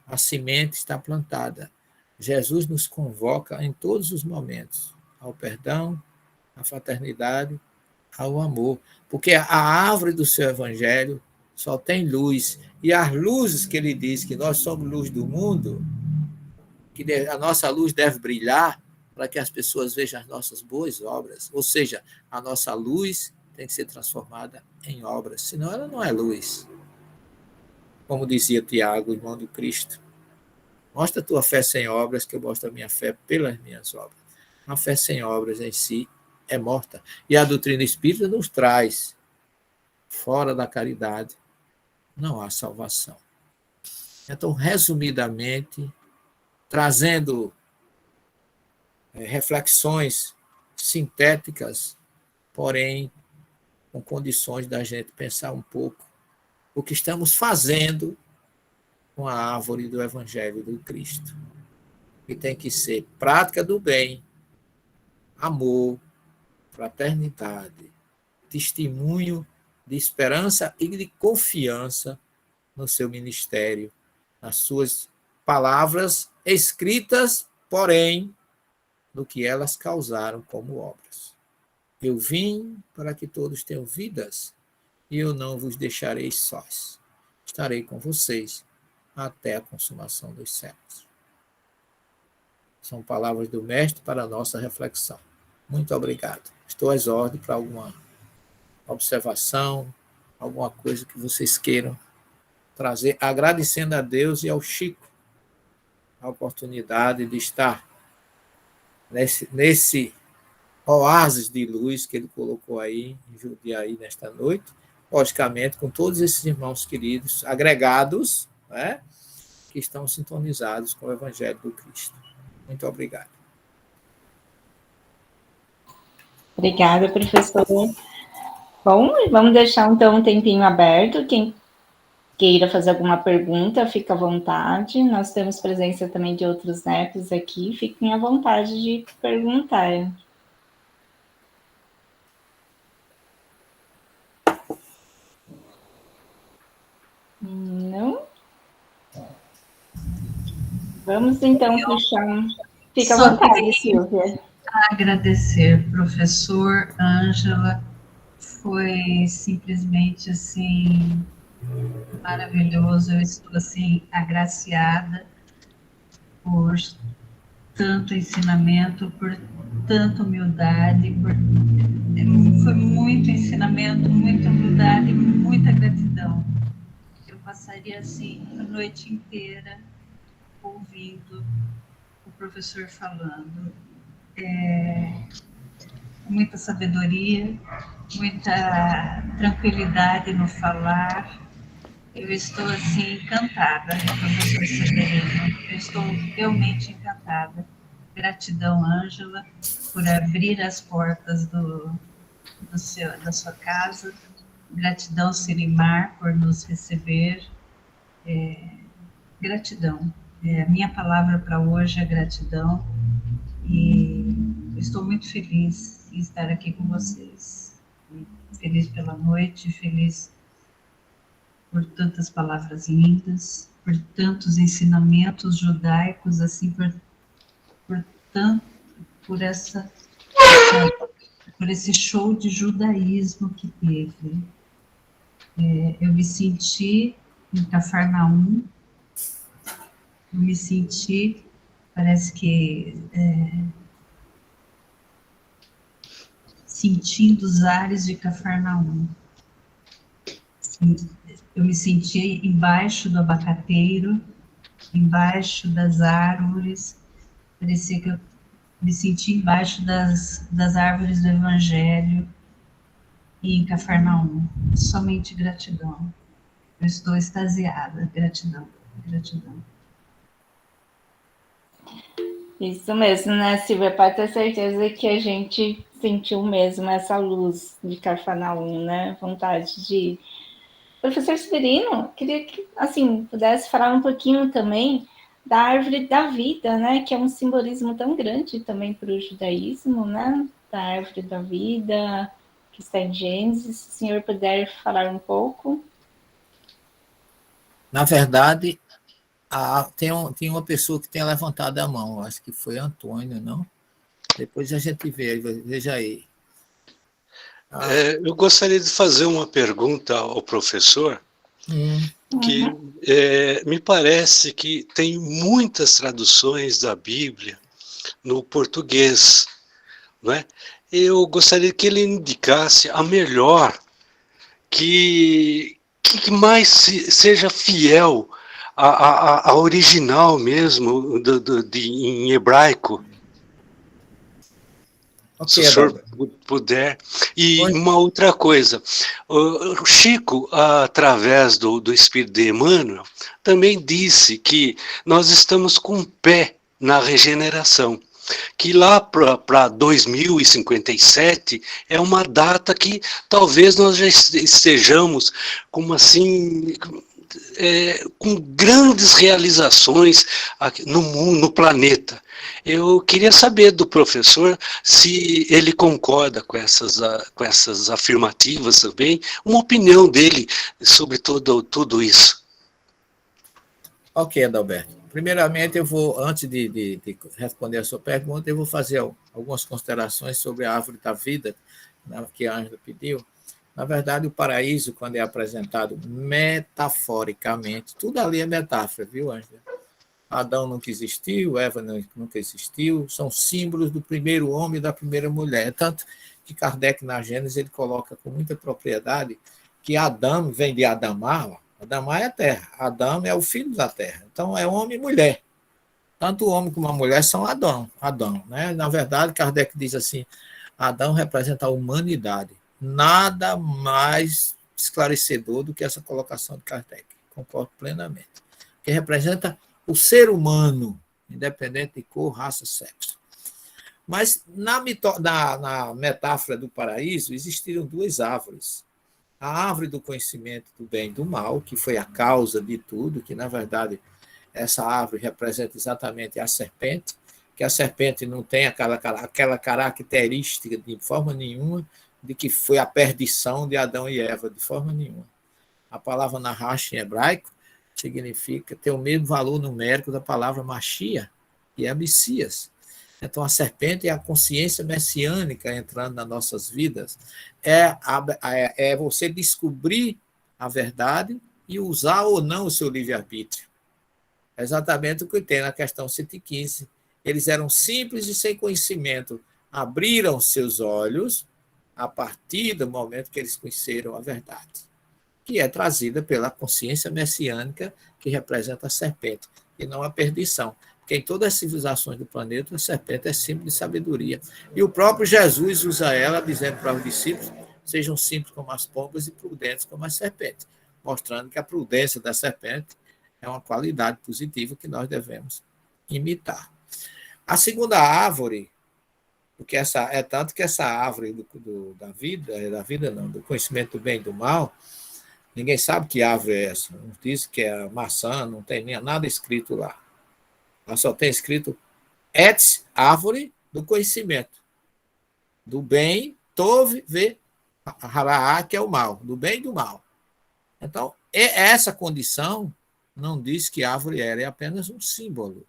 A semente está plantada. Jesus nos convoca em todos os momentos ao perdão, à fraternidade, ao amor, porque a árvore do seu evangelho só tem luz, e as luzes que ele diz que nós somos luz do mundo, que a nossa luz deve brilhar para que as pessoas vejam as nossas boas obras, ou seja, a nossa luz tem que ser transformada em obras, senão ela não é luz. Como dizia Tiago, irmão do Cristo, mostra a tua fé sem obras, que eu mostro a minha fé pelas minhas obras. A fé sem obras em si é morta. E a doutrina espírita nos traz: fora da caridade não há salvação. Então, resumidamente, trazendo reflexões sintéticas, porém com condições da gente pensar um pouco o que estamos fazendo com a árvore do Evangelho do Cristo, que tem que ser prática do bem, amor, fraternidade, testemunho de esperança e de confiança no seu ministério, nas suas palavras escritas, porém, no que elas causaram como obras. Eu vim para que todos tenham vidas, e eu não vos deixarei sós. Estarei com vocês até a consumação dos séculos. São palavras do Mestre para a nossa reflexão. Muito obrigado. Estou às ordens para alguma observação, alguma coisa que vocês queiram trazer, agradecendo a Deus e ao Chico a oportunidade de estar nesse oásis de luz que ele colocou aí em Jundiaí nesta noite, logicamente com todos esses irmãos queridos, agregados, né, que estão sintonizados com o Evangelho do Cristo. Muito obrigado. Obrigada, professor. Bom, vamos deixar então um tempinho aberto. Quem queira fazer alguma pergunta, fica à vontade. Nós temos presença também de outros netos aqui, fiquem à vontade de perguntar. Não? Vamos então puxar. Fica à vontade, Silvia. Agradecer, professor, Ângela, foi simplesmente assim maravilhoso. Eu estou assim agraciada por tanto ensinamento, por tanta humildade, foi muito ensinamento, muita humildade, muita gratidão. Eu passaria assim a noite inteira ouvindo o professor falando. Muita sabedoria, muita tranquilidade no falar. Eu estou assim encantada, professor Severino. Eu estou realmente encantada. Gratidão, Ângela, por abrir as portas da sua casa. Gratidão, Sirimar, por nos receber. Gratidão. A minha palavra para hoje é gratidão. E estou muito feliz em estar aqui com vocês. Feliz pela noite, feliz por tantas palavras lindas, por tantos ensinamentos judaicos, assim, por esse show de judaísmo que teve. Eu me senti em Cafarnaum, eu me senti, parece que sentindo os ares de Cafarnaum. Eu me senti embaixo do abacateiro, embaixo das árvores, parecia que eu me senti embaixo das árvores do Evangelho e em Cafarnaum. Somente gratidão. Eu estou extasiada. Gratidão, gratidão. Isso mesmo, né, Silvia? Pode ter certeza que a gente sentiu mesmo essa luz de Cafarnaum, né? Vontade de... Professor Severino, queria que, assim, pudesse falar um pouquinho também da árvore da vida, né? Que é um simbolismo tão grande também para o judaísmo, né? Da árvore da vida, que está em Gênesis. Se o senhor puder falar um pouco. Na verdade, tem uma pessoa que tem levantado a mão, acho que foi Antônio, não? Depois a gente vê, veja aí. Eu gostaria de fazer uma pergunta ao professor, que me parece que tem muitas traduções da Bíblia no português, não é? Eu gostaria que ele indicasse a melhor, que mais seja fiel à original mesmo, em hebraico. Se o senhor puder. E uma outra coisa, o Chico, através do Espírito de Emmanuel, também disse que nós estamos com o pé na regeneração, que lá para 2057 é uma data que talvez nós já estejamos como assim... com grandes realizações no mundo, no planeta. Eu queria saber do professor se ele concorda com essas afirmativas também, uma opinião dele sobre tudo isso. Ok, Adalberto. Primeiramente, eu vou, antes de responder a sua pergunta, eu vou fazer algumas considerações sobre a árvore da vida, que a Ângela pediu. Na verdade, o paraíso, quando é apresentado metaforicamente, tudo ali é metáfora, viu, Ângela? Adão nunca existiu, Eva nunca existiu, são símbolos do primeiro homem e da primeira mulher. Tanto que Kardec, na Gênesis, ele coloca com muita propriedade que Adão vem de Adamá. Adamá é a terra, Adão é o filho da terra. Então, é homem e mulher. Tanto o homem como a mulher são Adão, né? Na verdade, Kardec diz assim, Adão representa a humanidade. Nada mais esclarecedor do que essa colocação de Kardec. Concordo plenamente. Que representa o ser humano, independente de cor, raça, sexo. Mas na metáfora do paraíso existiram duas árvores. A árvore do conhecimento do bem e do mal, que foi a causa de tudo, que na verdade essa árvore representa exatamente a serpente, que a serpente não tem aquela característica de forma nenhuma de que foi a perdição de Adão e Eva, de forma nenhuma. A palavra Nahash em hebraico significa ter o mesmo valor numérico da palavra Machia, que é Messias. Então, a serpente é a consciência messiânica entrando nas nossas vidas. É você descobrir a verdade e usar ou não o seu livre-arbítrio. É exatamente o que tem na questão 115. Eles eram simples e sem conhecimento. Abriram seus olhos a partir do momento que eles conheceram a verdade, que é trazida pela consciência messiânica que representa a serpente, e não a perdição. Porque em todas as civilizações do planeta, a serpente é símbolo de sabedoria. E o próprio Jesus usa ela, dizendo para os discípulos, sejam simples como as pombas e prudentes como as serpentes, mostrando que a prudência da serpente é uma qualidade positiva que nós devemos imitar. A segunda árvore, porque é tanto que essa árvore do conhecimento do bem e do mal, ninguém sabe que árvore é essa. Não diz que é maçã, não tem nem nada escrito lá. Lá só tem escrito Etz, árvore do conhecimento. Do bem, tov, ve, hará, que é o mal, do bem e do mal. Então, essa condição não diz que a árvore era, é apenas um símbolo,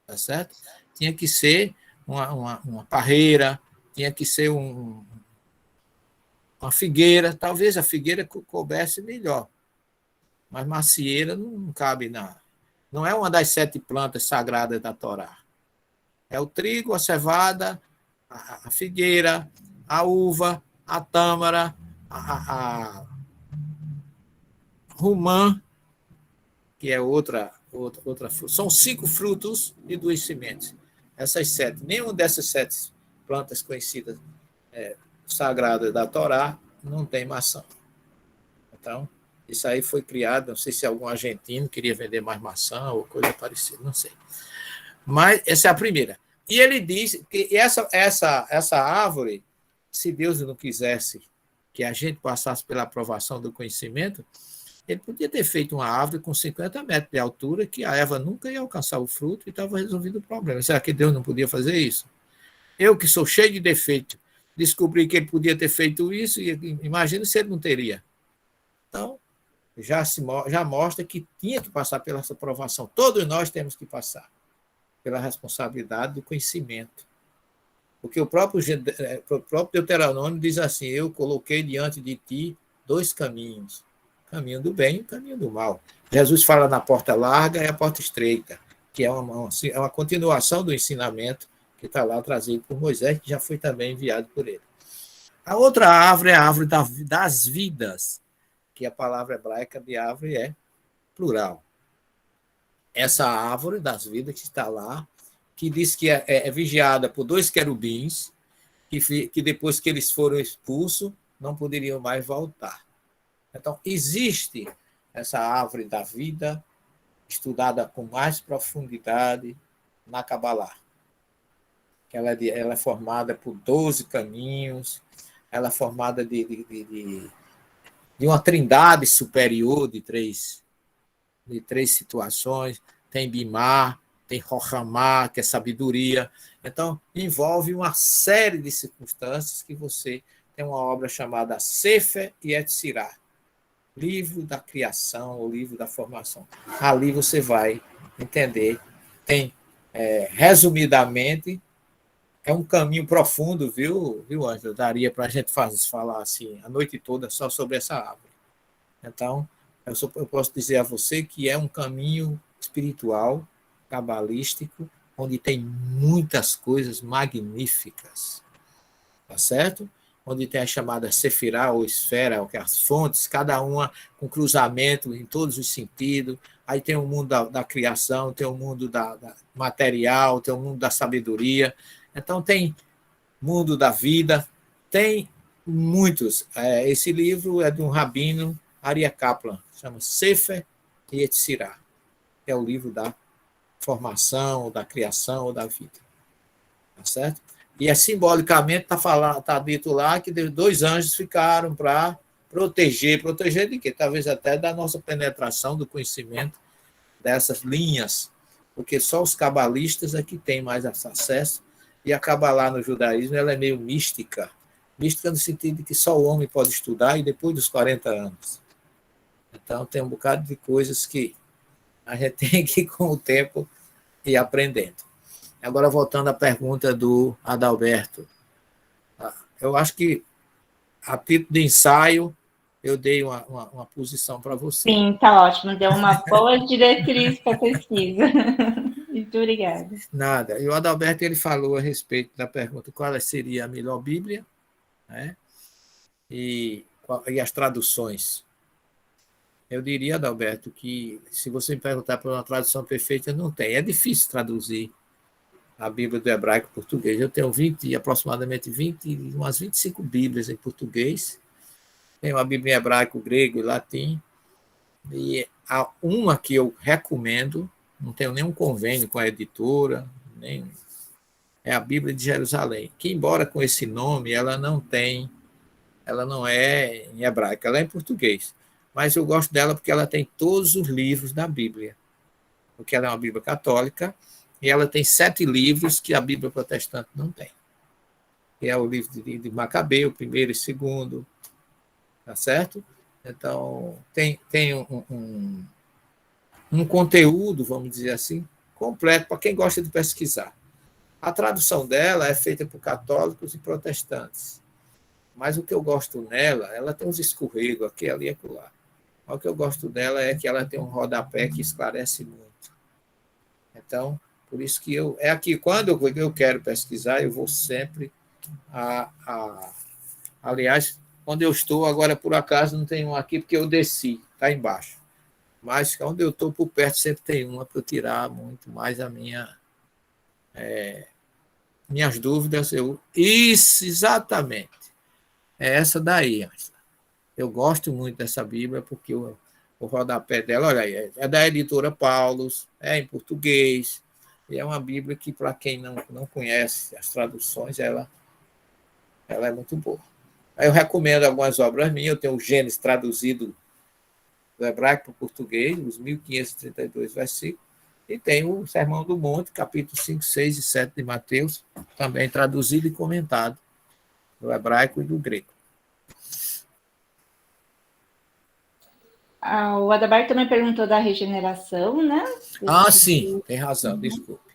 tá certo? Tinha que ser uma parreira, tinha que ser uma figueira, talvez a figueira coubesse melhor, mas macieira não cabe não é uma das 7 plantas sagradas da Torá. É o trigo, a cevada, a figueira, a uva, a tâmara, a romã, que é outra fruta. São 5 frutos e 2 sementes. Essas 7. Nenhuma dessas 7 plantas conhecidas sagradas da Torá não tem maçã. Então, isso aí foi criado, não sei se algum argentino queria vender mais maçã ou coisa parecida, não sei. Mas essa é a primeira. E ele diz que essa árvore, se Deus não quisesse que a gente passasse pela aprovação do conhecimento, ele podia ter feito uma árvore com 50 metros de altura, que a Eva nunca ia alcançar o fruto e estava resolvido o problema. Será que Deus não podia fazer isso? Eu, que sou cheio de defeito, descobri que ele podia ter feito isso, e imagina se ele não teria. Então, já mostra que tinha que passar pela essa aprovação. Todos nós temos que passar pela responsabilidade do conhecimento. Porque o próprio Deuteronômio diz assim: eu coloquei diante de ti 2 caminhos, o caminho do bem e o caminho do mal. Jesus fala na porta larga e a porta estreita, que é uma continuação do ensinamento que está lá trazido por Moisés, que já foi também enviado por ele. A outra árvore é a árvore das vidas, que a palavra hebraica de árvore é plural. Essa árvore das vidas que está lá, que diz que é vigiada por 2 querubins, que depois que eles foram expulsos, não poderiam mais voltar. Então, existe essa árvore da vida, estudada com mais profundidade na Cabalá. Ela é formada por 12 caminhos, ela é formada de uma trindade superior de três situações. Tem Bimá, tem Rohamá, que é sabedoria. Então, envolve uma série de circunstâncias que você tem uma obra chamada Sefer Yetzirah, livro da criação, ou livro da formação. Ali você vai entender. Tem, resumidamente, é um caminho profundo, viu, Ângela? Daria para a gente falar assim a noite toda só sobre essa árvore. Então, eu posso dizer a você que é um caminho espiritual, cabalístico, onde tem muitas coisas magníficas, tá certo? Onde tem a chamada sefirá ou esfera, que é as fontes, cada uma com cruzamento em todos os sentidos. Aí tem o mundo da criação, tem o mundo da material, tem o mundo da sabedoria. Então tem mundo da vida, tem muitos. Esse livro é de um rabino, Aryeh Kaplan, chama Sefer Yetzirah, que é o livro da formação, da criação ou da vida. Tá certo? E simbolicamente está dito lá que 2 anjos ficaram para proteger de quê? Talvez até da nossa penetração do conhecimento dessas linhas, porque só os cabalistas é que têm mais acesso, e a Cabalá no judaísmo ela é meio mística no sentido de que só o homem pode estudar e depois dos 40 anos. Então tem um bocado de coisas que a gente tem que, com o tempo, ir aprendendo. Agora, voltando à pergunta do Adalberto, eu acho que, a título de ensaio, eu dei uma posição para você. Sim, está ótimo. Deu uma boa diretriz para a pesquisa. Muito obrigada. Nada. E o Adalberto ele falou a respeito da pergunta qual seria a melhor Bíblia, né? E as traduções. Eu diria, Adalberto, que se você me perguntar por uma tradução perfeita, não tem. É difícil traduzir a Bíblia do hebraico para português. Eu tenho aproximadamente 20, umas 25 Bíblias em português. Tenho uma Bíblia em hebraico, grego e latim. E há uma que eu recomendo, não tenho nenhum convênio com a editora, é a Bíblia de Jerusalém, que, embora com esse nome, ela não é em hebraico, ela é em português. Mas eu gosto dela porque ela tem todos os livros da Bíblia, porque ela é uma Bíblia católica, e ela tem 7 livros que a Bíblia protestante não tem. que é o livro de Macabeu, primeiro e segundo, tá certo? Então, tem um conteúdo, vamos dizer assim, completo para quem gosta de pesquisar. A tradução dela é feita por católicos e protestantes, mas o que eu gosto nela, ela tem uns escorregos aqui, ali e acolá. O que eu gosto dela é que ela tem um rodapé que esclarece muito. Então, por isso que é aqui, quando eu quero pesquisar, eu vou sempre aliás, onde eu estou agora, por acaso, não tem um aqui, porque eu desci, está embaixo. Mas onde eu estou, por perto, sempre tem uma para eu tirar muito mais minhas dúvidas. Isso, exatamente. É essa daí, Angela. Eu gosto muito dessa Bíblia, porque o rodapé dela, olha aí, é da editora Paulus, é em português, e é uma Bíblia que, para quem não conhece as traduções, ela é muito boa. Aí eu recomendo algumas obras minhas, eu tenho o Gênesis traduzido do hebraico para o português, os 1532 versículos, e tem o Sermão do Monte, capítulo 5, 6 e 7 de Mateus, também traduzido e comentado do hebraico e do grego. O Adalberto também perguntou da regeneração, né? Sim, tem razão, desculpe.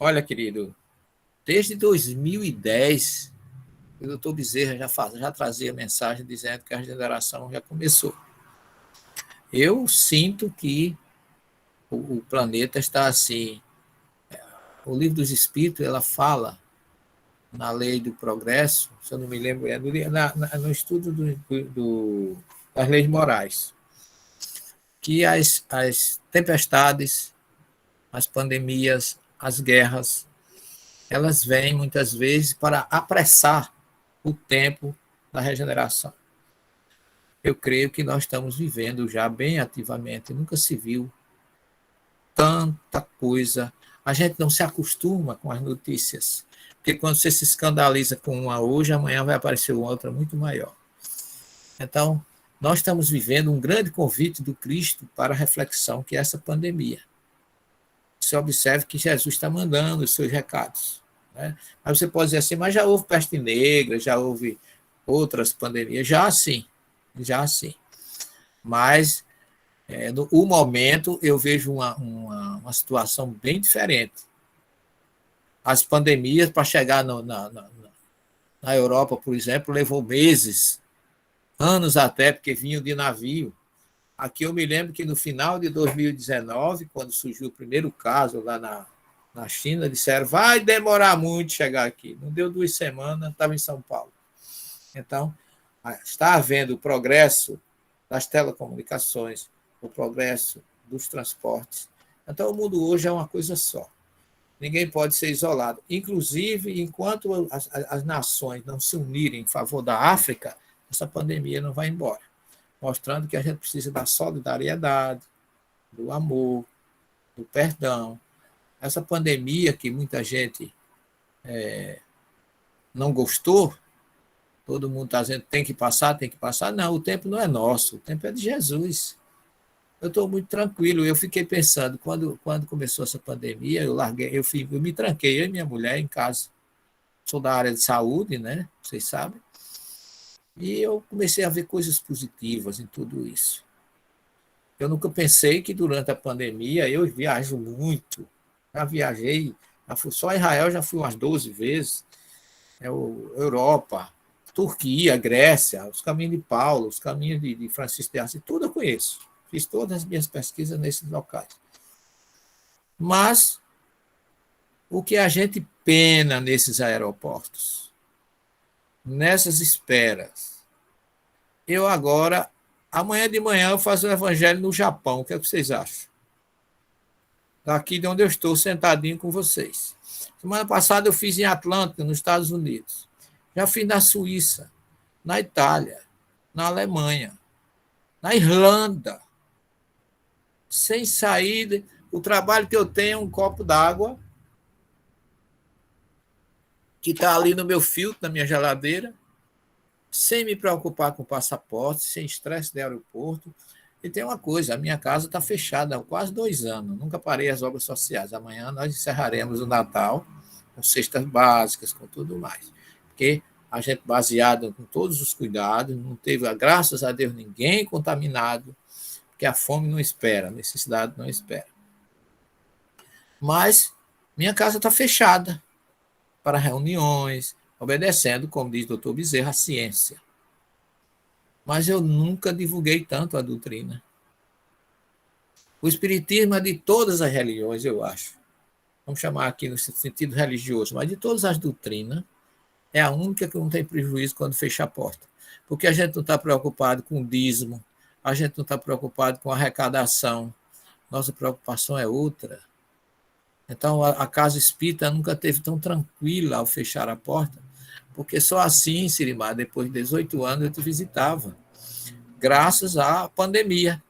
Olha, querido, desde 2010, o doutor Bezerra já trazia mensagem dizendo que a regeneração já começou. Eu sinto que o planeta está assim. O Livro dos Espíritos, ela fala na lei do progresso, se eu não me lembro, no estudo das leis morais, que as tempestades, as pandemias, as guerras, elas vêm muitas vezes para apressar o tempo da regeneração. Eu creio que nós estamos vivendo já bem ativamente, nunca se viu tanta coisa. A gente não se acostuma com as notícias, porque quando você se escandaliza com uma hoje, amanhã vai aparecer outra muito maior. Então, nós estamos vivendo um grande convite do Cristo para a reflexão, que é essa pandemia. Você observe que Jesus está mandando os seus recados, né? Mas você pode dizer assim, mas já houve peste negra, já houve outras pandemias, já sim. Mas, no momento, eu vejo uma situação bem diferente. As pandemias, para chegar na Europa, por exemplo, levou meses, anos até, porque vinham de navio. Aqui eu me lembro que no final de 2019, quando surgiu o primeiro caso lá na China, disseram, vai demorar muito chegar aqui. Não deu 2 semanas, estava em São Paulo. Então, está havendo o progresso das telecomunicações, o progresso dos transportes. Então, o mundo hoje é uma coisa só. Ninguém pode ser isolado. Inclusive, enquanto as nações não se unirem em favor da África, essa pandemia não vai embora, mostrando que a gente precisa da solidariedade, do amor, do perdão. Essa pandemia que muita gente não gostou, todo mundo está dizendo tem que passar. Não, o tempo não é nosso, o tempo é de Jesus. Eu estou muito tranquilo. Eu fiquei pensando, quando começou essa pandemia, eu me tranquei, eu e minha mulher, em casa. Sou da área de saúde, né? Vocês sabem. E eu comecei a ver coisas positivas em tudo isso. Eu nunca pensei que durante a pandemia eu viajo muito. Já viajei, só Israel já fui umas 12 vezes. Europa, Turquia, Grécia, os caminhos de Paulo, os caminhos de Francisco de Assis, tudo eu conheço. Fiz todas as minhas pesquisas nesses locais. Mas o que a gente pena nesses aeroportos, nessas esperas, eu agora, amanhã de manhã, eu faço o evangelho no Japão. O que é que vocês acham? Daqui de onde eu estou, sentadinho com vocês. Semana passada eu fiz em Atlanta, nos Estados Unidos. Já fiz na Suíça, na Itália, na Alemanha, na Irlanda. Sem sair. O trabalho que eu tenho é um copo d'água que está ali no meu filtro, na minha geladeira, sem me preocupar com passaporte, sem estresse de aeroporto. E tem uma coisa, a minha casa está fechada há quase 2 anos, nunca parei as obras sociais. Amanhã nós encerraremos o Natal com cestas básicas, com tudo mais. porque a gente, baseado com todos os cuidados, não teve, graças a Deus, ninguém contaminado, porque a fome não espera, a necessidade não espera. Mas minha casa está fechada para reuniões, obedecendo, como diz o doutor Bezerra, a ciência. Mas eu nunca divulguei tanto a doutrina. O espiritismo é de todas as religiões, eu acho. Vamos chamar aqui no sentido religioso, mas de todas as doutrinas, é a única que não tem prejuízo quando fecha a porta. Porque a gente não está preocupado com o dízimo, a gente não está preocupado com a arrecadação, nossa preocupação é outra. Então, a casa espírita nunca esteve tão tranquila ao fechar a porta, porque só assim, Sirimar, depois de 18 anos, eu te visitava, graças à pandemia.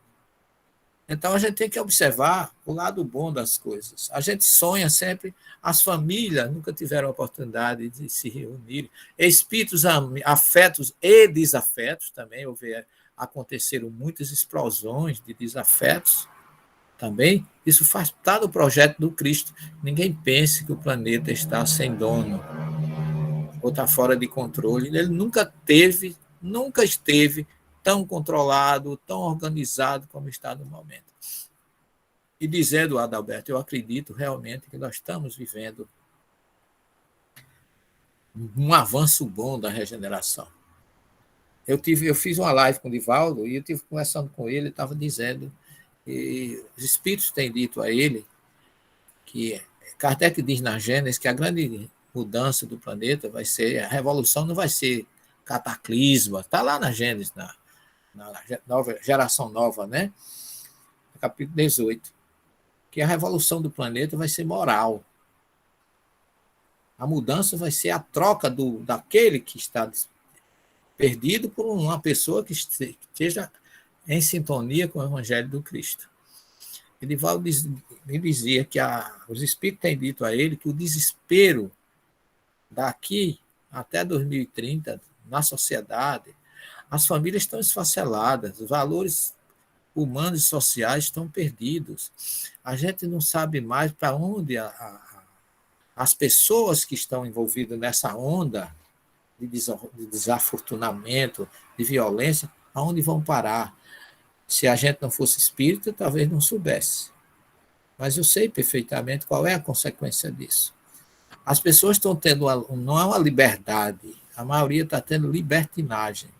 Então, a gente tem que observar o lado bom das coisas. A gente sonha sempre, as famílias nunca tiveram a oportunidade de se reunir, espíritos afetos e desafetos também, aconteceram muitas explosões de desafetos também. Isso faz parte do projeto do Cristo. Ninguém pense que o planeta está sem dono ou está fora de controle. Ele nunca esteve tão controlado, tão organizado como está no momento. E dizendo, Adalberto, eu acredito realmente que nós estamos vivendo um avanço bom da regeneração. Eu fiz uma live com o Divaldo e eu estive conversando com ele, estava dizendo que os espíritos têm dito a ele que Kardec diz na Gênesis que a grande mudança do planeta vai ser, a revolução não vai ser cataclisma, está lá na Gênesis, na nova, geração nova, né? Capítulo 18, que a revolução do planeta vai ser moral. A mudança vai ser a troca daquele que está perdido por uma pessoa que esteja em sintonia com o Evangelho do Cristo. Edivaldo me dizia que os espíritos têm dito a ele que o desespero daqui até 2030, na sociedade, as famílias estão esfaceladas, os valores humanos e sociais estão perdidos. A gente não sabe mais para onde as pessoas que estão envolvidas nessa onda de desafortunamento, de violência, aonde vão parar. Se a gente não fosse espírita, talvez não soubesse. Mas eu sei perfeitamente qual é a consequência disso. As pessoas estão tendo, não é uma liberdade, a maioria está tendo libertinagem.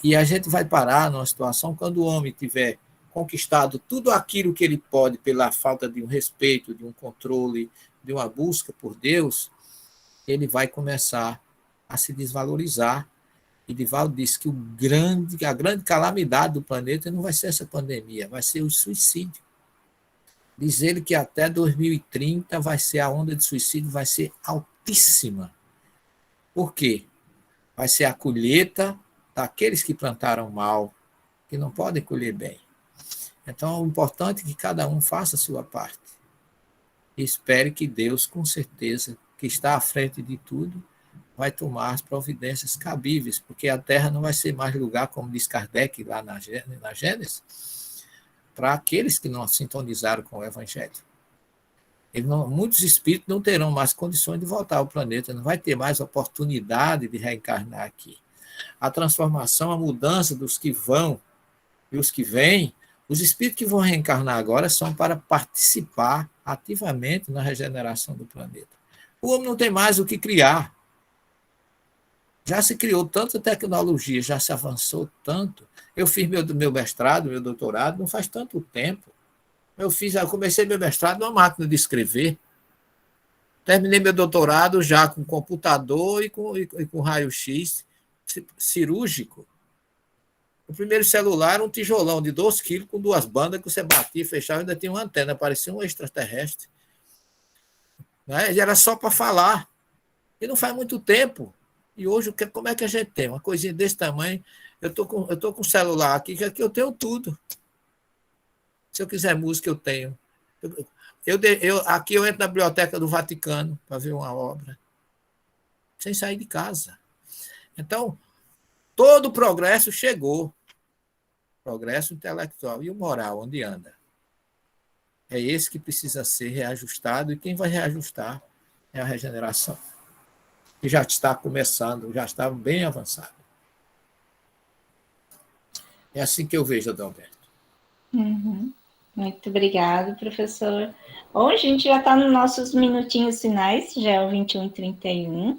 E a gente vai parar numa situação quando o homem tiver conquistado tudo aquilo que ele pode pela falta de um respeito, de um controle, de uma busca por Deus, ele vai começar a se desvalorizar. E Divaldo disse que a grande calamidade do planeta não vai ser essa pandemia, vai ser o suicídio. Diz ele que até 2030 a onda de suicídio vai ser altíssima. Por quê? Vai ser a colheita daqueles que plantaram mal, que não podem colher bem. Então, o importante é que cada um faça a sua parte. E espere que Deus, com certeza, que está à frente de tudo, vai tomar as providências cabíveis, porque a Terra não vai ser mais lugar, como diz Kardec lá na Gênesis, para aqueles que não sintonizaram com o Evangelho. Muitos espíritos não terão mais condições de voltar ao planeta, não vai ter mais oportunidade de reencarnar aqui. A transformação, a mudança dos que vão e os que vêm, os espíritos que vão reencarnar agora são para participar ativamente na regeneração do planeta. O homem não tem mais o que criar. Já se criou tanta tecnologia, já se avançou tanto. Eu fiz meu mestrado, meu doutorado, não faz tanto tempo. Eu comecei meu mestrado numa máquina de escrever. Terminei meu doutorado já com computador e com raio-x cirúrgico. O primeiro celular era um tijolão de 2 quilos com 2 bandas que você batia e fechava, ainda tinha uma antena, parecia um extraterrestre. Né? E era só para falar. E não faz muito tempo. E hoje, como é que a gente tem? Uma coisinha desse tamanho. Eu tô com um celular aqui, que aqui eu tenho tudo. Se eu quiser música, eu tenho. Aqui eu entro na Biblioteca do Vaticano para ver uma obra, sem sair de casa. Então, todo o progresso chegou. Progresso intelectual. E o moral, onde anda? É esse que precisa ser reajustado, e quem vai reajustar é a regeneração. que já está começando, já está bem avançado. É assim que eu vejo, Adalberto. Uhum. Muito obrigado, professor. Bom, a gente já está nos nossos minutinhos finais, já é o 21h31.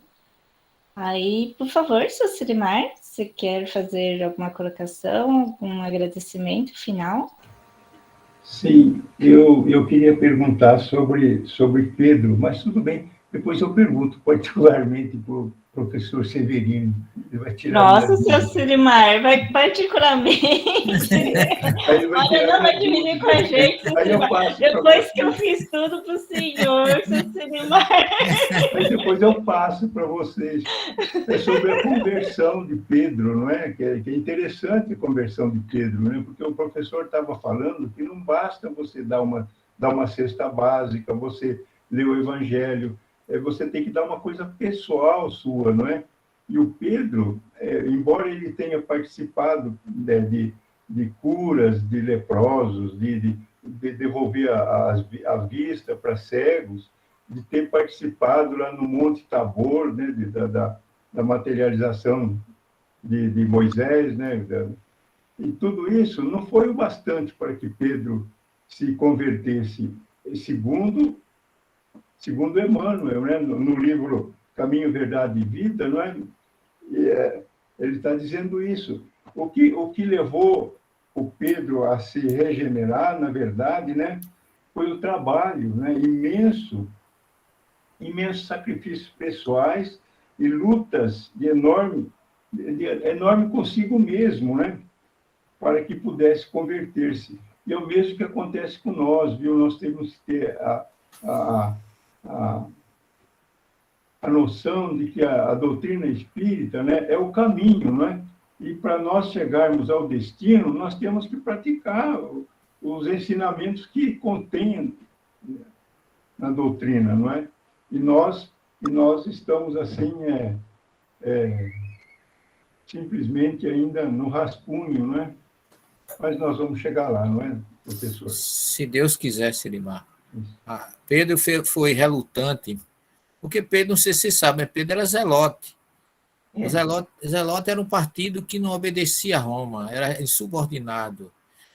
Aí, por favor, seu Sirimar, você quer fazer alguma colocação, algum agradecimento final? Sim, eu queria perguntar sobre Pedro, mas tudo bem, depois eu pergunto particularmente para o professor Severino. Ele vai tirar Nossa, minha seu dúvida. Sirimar, vai particularmente. Aí ele vai Olha, tirar não minha vai dividir dúvida. com a gente, seu Aí eu Sirimar. passo para Depois que eu vocês. fiz tudo para o senhor, seu Sirimar. Aí depois eu passo para vocês. É sobre a conversão de Pedro, não é? Que é interessante a conversão de Pedro, né? Porque o professor estava falando que não basta você dar uma cesta básica, você ler o Evangelho, você tem que dar uma coisa pessoal sua, não é? E o Pedro, embora ele tenha participado, né, de curas de leprosos, de devolver a vista para cegos, de ter participado lá no Monte Tabor, né, da materialização de Moisés, né, e tudo isso não foi o bastante para que Pedro se convertesse. Segundo Emmanuel, né, no livro Caminho, Verdade e Vida, não é? Ele está dizendo isso. O que levou o Pedro a se regenerar, na verdade, né, foi o trabalho, né, imensos sacrifícios pessoais e lutas de enorme consigo mesmo, né, para que pudesse converter-se. E é o mesmo que acontece com nós, viu? Nós temos que ter a noção de que a doutrina espírita, né, é o caminho, né? E para nós chegarmos ao destino, nós temos que praticar os ensinamentos que contém na doutrina, não é? E nós estamos assim, simplesmente ainda no rascunho, não é? Mas nós vamos chegar lá, não é, professor? Se Deus quiser, Sirimar. Pedro foi relutante, porque Pedro, não sei se você sabe, mas Pedro era zelote. O zelote era um partido que não obedecia a Roma, era insubordinado.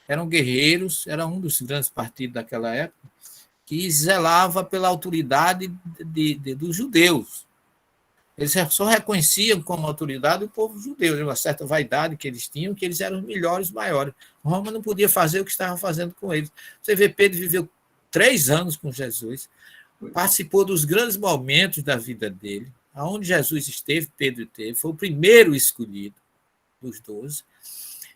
Eram guerreiros, era um dos grandes partidos daquela época, que zelava pela autoridade dos judeus. Eles só reconheciam como autoridade o povo judeu, uma certa vaidade que eles tinham, que eles eram os melhores, os maiores. Roma não podia fazer o que estava fazendo com eles. Você vê, Pedro viveu 3 anos com Jesus, participou dos grandes momentos da vida dele. Aonde Jesus esteve, Pedro esteve, foi o primeiro escolhido dos 12.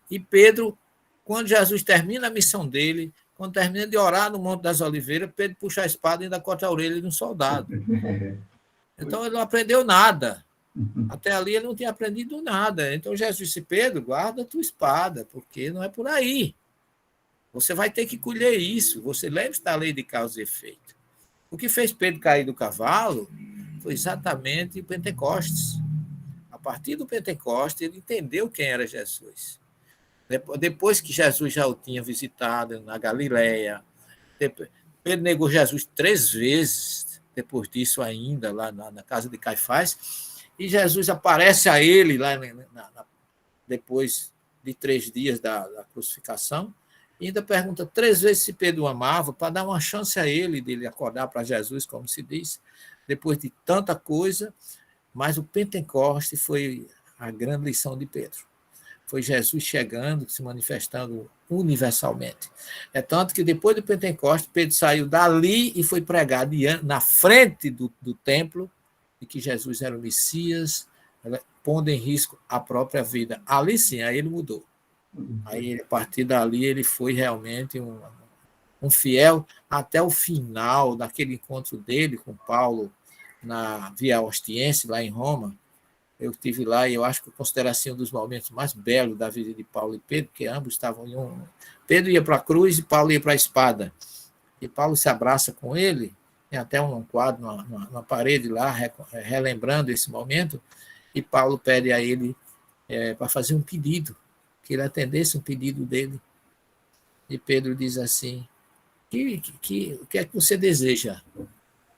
E Pedro, quando Jesus termina a missão dele, quando termina de orar no Monte das Oliveiras, Pedro puxa a espada e ainda corta a orelha de um soldado. Então, ele não aprendeu nada. Até ali, ele não tinha aprendido nada. Então, Jesus disse, Pedro, guarda a tua espada, porque não é por aí. Você vai ter que colher isso. Você lembra da lei de causa e efeito. O que fez Pedro cair do cavalo foi exatamente o Pentecostes. A partir do Pentecostes, ele entendeu quem era Jesus. Depois que Jesus já o tinha visitado na Galileia, Pedro negou Jesus 3 vezes, depois disso ainda, lá na casa de Caifás, e Jesus aparece a ele lá depois de 3 dias da crucificação, e ainda pergunta 3 vezes se Pedro o amava, para dar uma chance a ele dele acordar para Jesus, como se diz, depois de tanta coisa, mas o Pentecoste foi a grande lição de Pedro. Foi Jesus chegando, se manifestando universalmente. É tanto que depois do Pentecostes, Pedro saiu dali e foi pregar na frente do templo de que Jesus era o Messias, pondo em risco a própria vida. Ali sim, aí ele mudou. Aí, a partir dali, ele foi realmente um fiel até o final daquele encontro dele com Paulo na Via Ostiense, lá em Roma. Eu estive lá e eu acho que eu considero assim um dos momentos mais belos da vida de Paulo e Pedro, porque ambos estavam em um... Pedro ia para a cruz e Paulo ia para a espada. E Paulo se abraça com ele, tem até um quadro na parede lá, relembrando esse momento, e Paulo pede a ele para fazer um pedido, que ele atendesse um pedido dele. E Pedro diz assim, o que é que você deseja,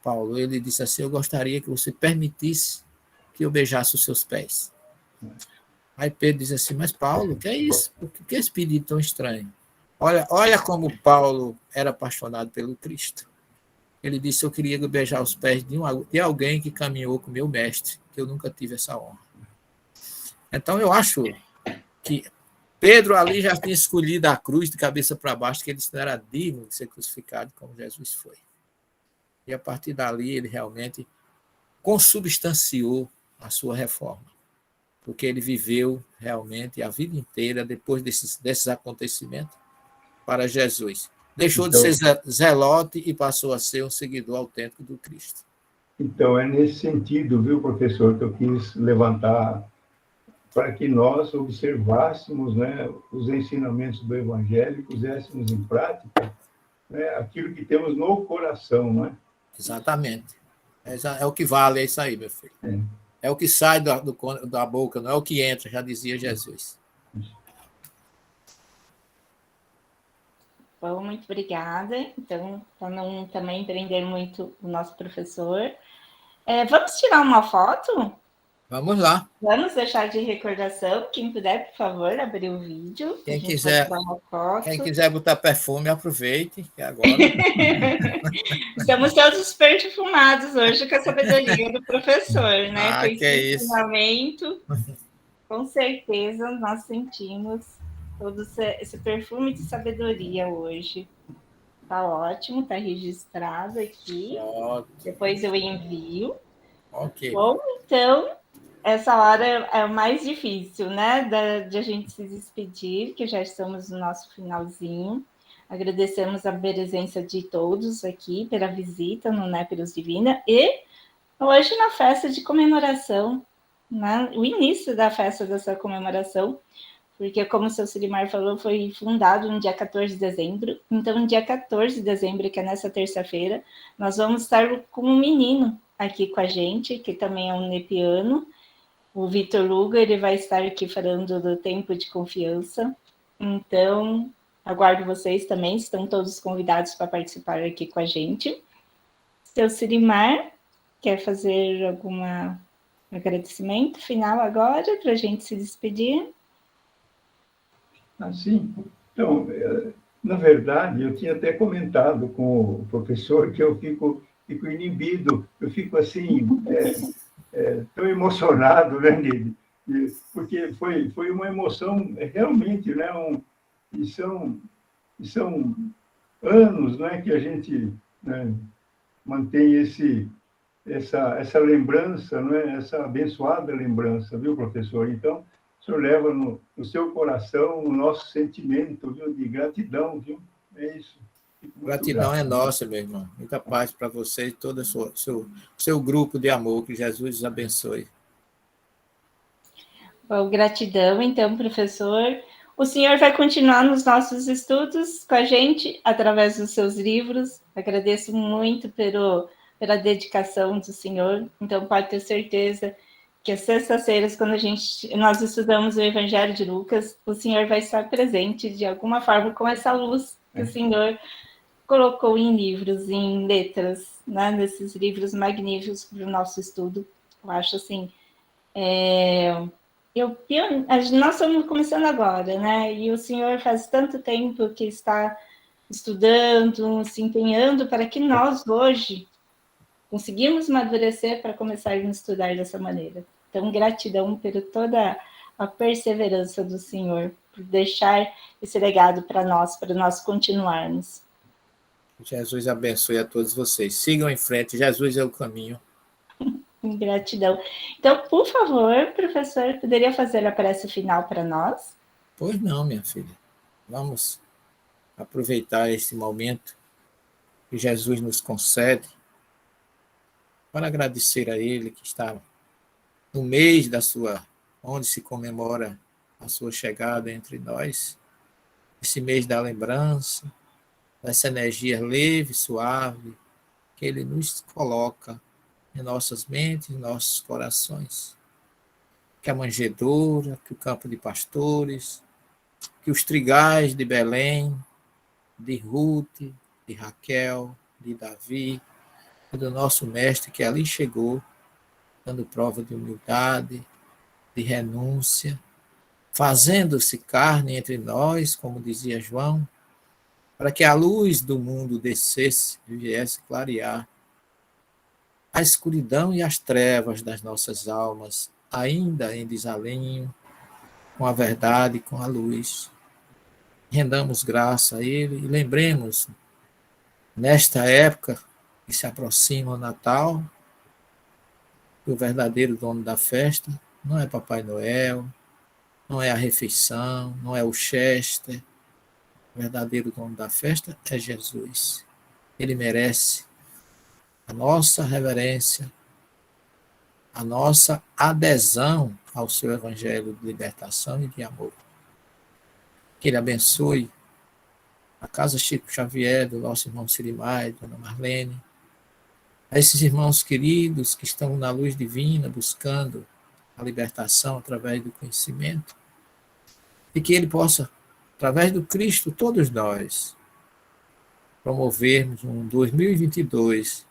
Paulo? Ele disse assim, eu gostaria que você permitisse que eu beijasse os seus pés. Aí Pedro diz assim, mas Paulo, o que é isso? Por que esse pedido tão estranho? Olha como Paulo era apaixonado pelo Cristo. Ele disse, eu queria beijar os pés de alguém que caminhou com meu mestre, que eu nunca tive essa honra. Então, eu acho que Pedro ali já tinha escolhido a cruz de cabeça para baixo, que ele não era digno de ser crucificado como Jesus foi. E a partir dali, ele realmente consubstanciou a sua reforma, porque ele viveu realmente a vida inteira, depois desses acontecimentos, para Jesus. Deixou de ser zelote e passou a ser um seguidor autêntico do Cristo. Então, é nesse sentido, viu, professor, que eu quis levantar para que nós observássemos, né, os ensinamentos do Evangelho, puséssemos em prática, né, aquilo que temos no coração, né? Exatamente. É o que vale, é isso aí, meu filho. É o que sai da boca, não é o que entra, já dizia Jesus. Bom, muito obrigada. Então, para não também prender muito o nosso professor, vamos tirar uma foto? Vamos lá. Vamos deixar de recordação. Quem puder, por favor, abrir o vídeo. Quem quiser botar perfume, aproveite, que agora... Estamos todos perfumados hoje com a sabedoria do professor, né? Ah, com que é isso. ensinamento. Com certeza, nós sentimos todo esse perfume de sabedoria hoje. Tá ótimo, tá registrado aqui. Ótimo. Depois eu envio. Ok. Bom, então, essa hora é o mais difícil, né? De a gente se despedir, que já estamos no nosso finalzinho. Agradecemos a presença de todos aqui pela visita no Népiros Divina e hoje na festa de comemoração, né? O início da festa dessa comemoração, porque, como o seu Silimar falou, foi fundado no dia 14 de dezembro. Então, no dia 14 de dezembro, que é nessa terça-feira, nós vamos estar com um menino aqui com a gente, que também é um nepiano, o Vitor Luga, ele vai estar aqui falando do tempo de confiança. Então, aguardo vocês também, estão todos convidados para participar aqui com a gente. Seu Silimar, quer fazer algum agradecimento final agora, para a gente se despedir? Assim, então, na verdade, eu tinha até comentado com o professor que eu fico inibido, eu fico assim, tão emocionado, né, nele, porque foi uma emoção realmente, né, e são anos, né, que a gente, né, mantém essa lembrança, né, essa abençoada lembrança, viu, professor? Então, o senhor leva no seu coração o nosso sentimento, viu, de gratidão, viu? É isso. Gratidão é nossa, meu irmão. Muita paz para você e todo o seu grupo de amor. Que Jesus os abençoe. Bom, gratidão, então, professor. O senhor vai continuar nos nossos estudos com a gente, através dos seus livros. Agradeço muito pela dedicação do senhor. Então, pode ter certeza que às sextas-feiras, quando nós estudamos o Evangelho de Lucas, o senhor vai estar presente de alguma forma com essa luz que o senhor colocou em livros, em letras, né? Nesses livros magníficos para o nosso estudo. Eu acho assim... nós estamos começando agora, né? E o senhor faz tanto tempo que está estudando, se empenhando para que nós, hoje, conseguimos amadurecer para começarmos a estudar dessa maneira. Então, gratidão por toda a perseverança do senhor, por deixar esse legado para nós continuarmos. Jesus abençoe a todos vocês. Sigam em frente, Jesus é o caminho. Gratidão. Então, por favor, professor, poderia fazer a prece final para nós? Pois não, minha filha. Vamos aproveitar esse momento que Jesus nos concede para agradecer a Ele que está no mês onde se comemora a sua chegada entre nós, esse mês da lembrança, dessa energia leve, suave, que Ele nos coloca em nossas mentes, em nossos corações. Que a manjedoura, que o campo de pastores, que os trigais de Belém, de Ruth, de Raquel, de Davi, e do nosso mestre que ali chegou, dando prova de humildade, de renúncia, fazendo-se carne entre nós, como dizia João, para que a luz do mundo descesse e viesse clarear a escuridão e as trevas das nossas almas, ainda em desalinho com a verdade, com a luz. Rendamos graça a Ele e lembremos, nesta época que se aproxima o Natal, que o verdadeiro dono da festa não é Papai Noel, não é a refeição, não é o Chester. O verdadeiro dono da festa é Jesus. Ele merece a nossa reverência, a nossa adesão ao seu evangelho de libertação e de amor. Que Ele abençoe a Casa Chico Xavier, do nosso irmão Sirimai, Dona Marlene, a esses irmãos queridos que estão na luz divina, buscando a libertação através do conhecimento, e que Ele possa, através do Cristo, todos nós, promovermos um 2022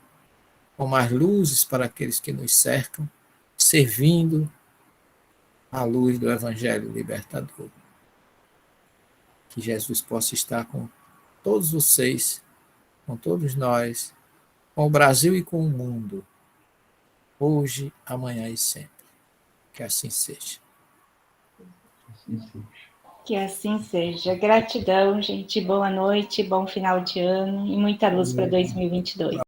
com mais luzes para aqueles que nos cercam, servindo à luz do Evangelho libertador. Que Jesus possa estar com todos vocês, com todos nós, com o Brasil e com o mundo, hoje, amanhã e sempre. Que assim seja. Assim seja. Que assim seja. Gratidão, gente. Boa noite, bom final de ano e muita luz para 2022.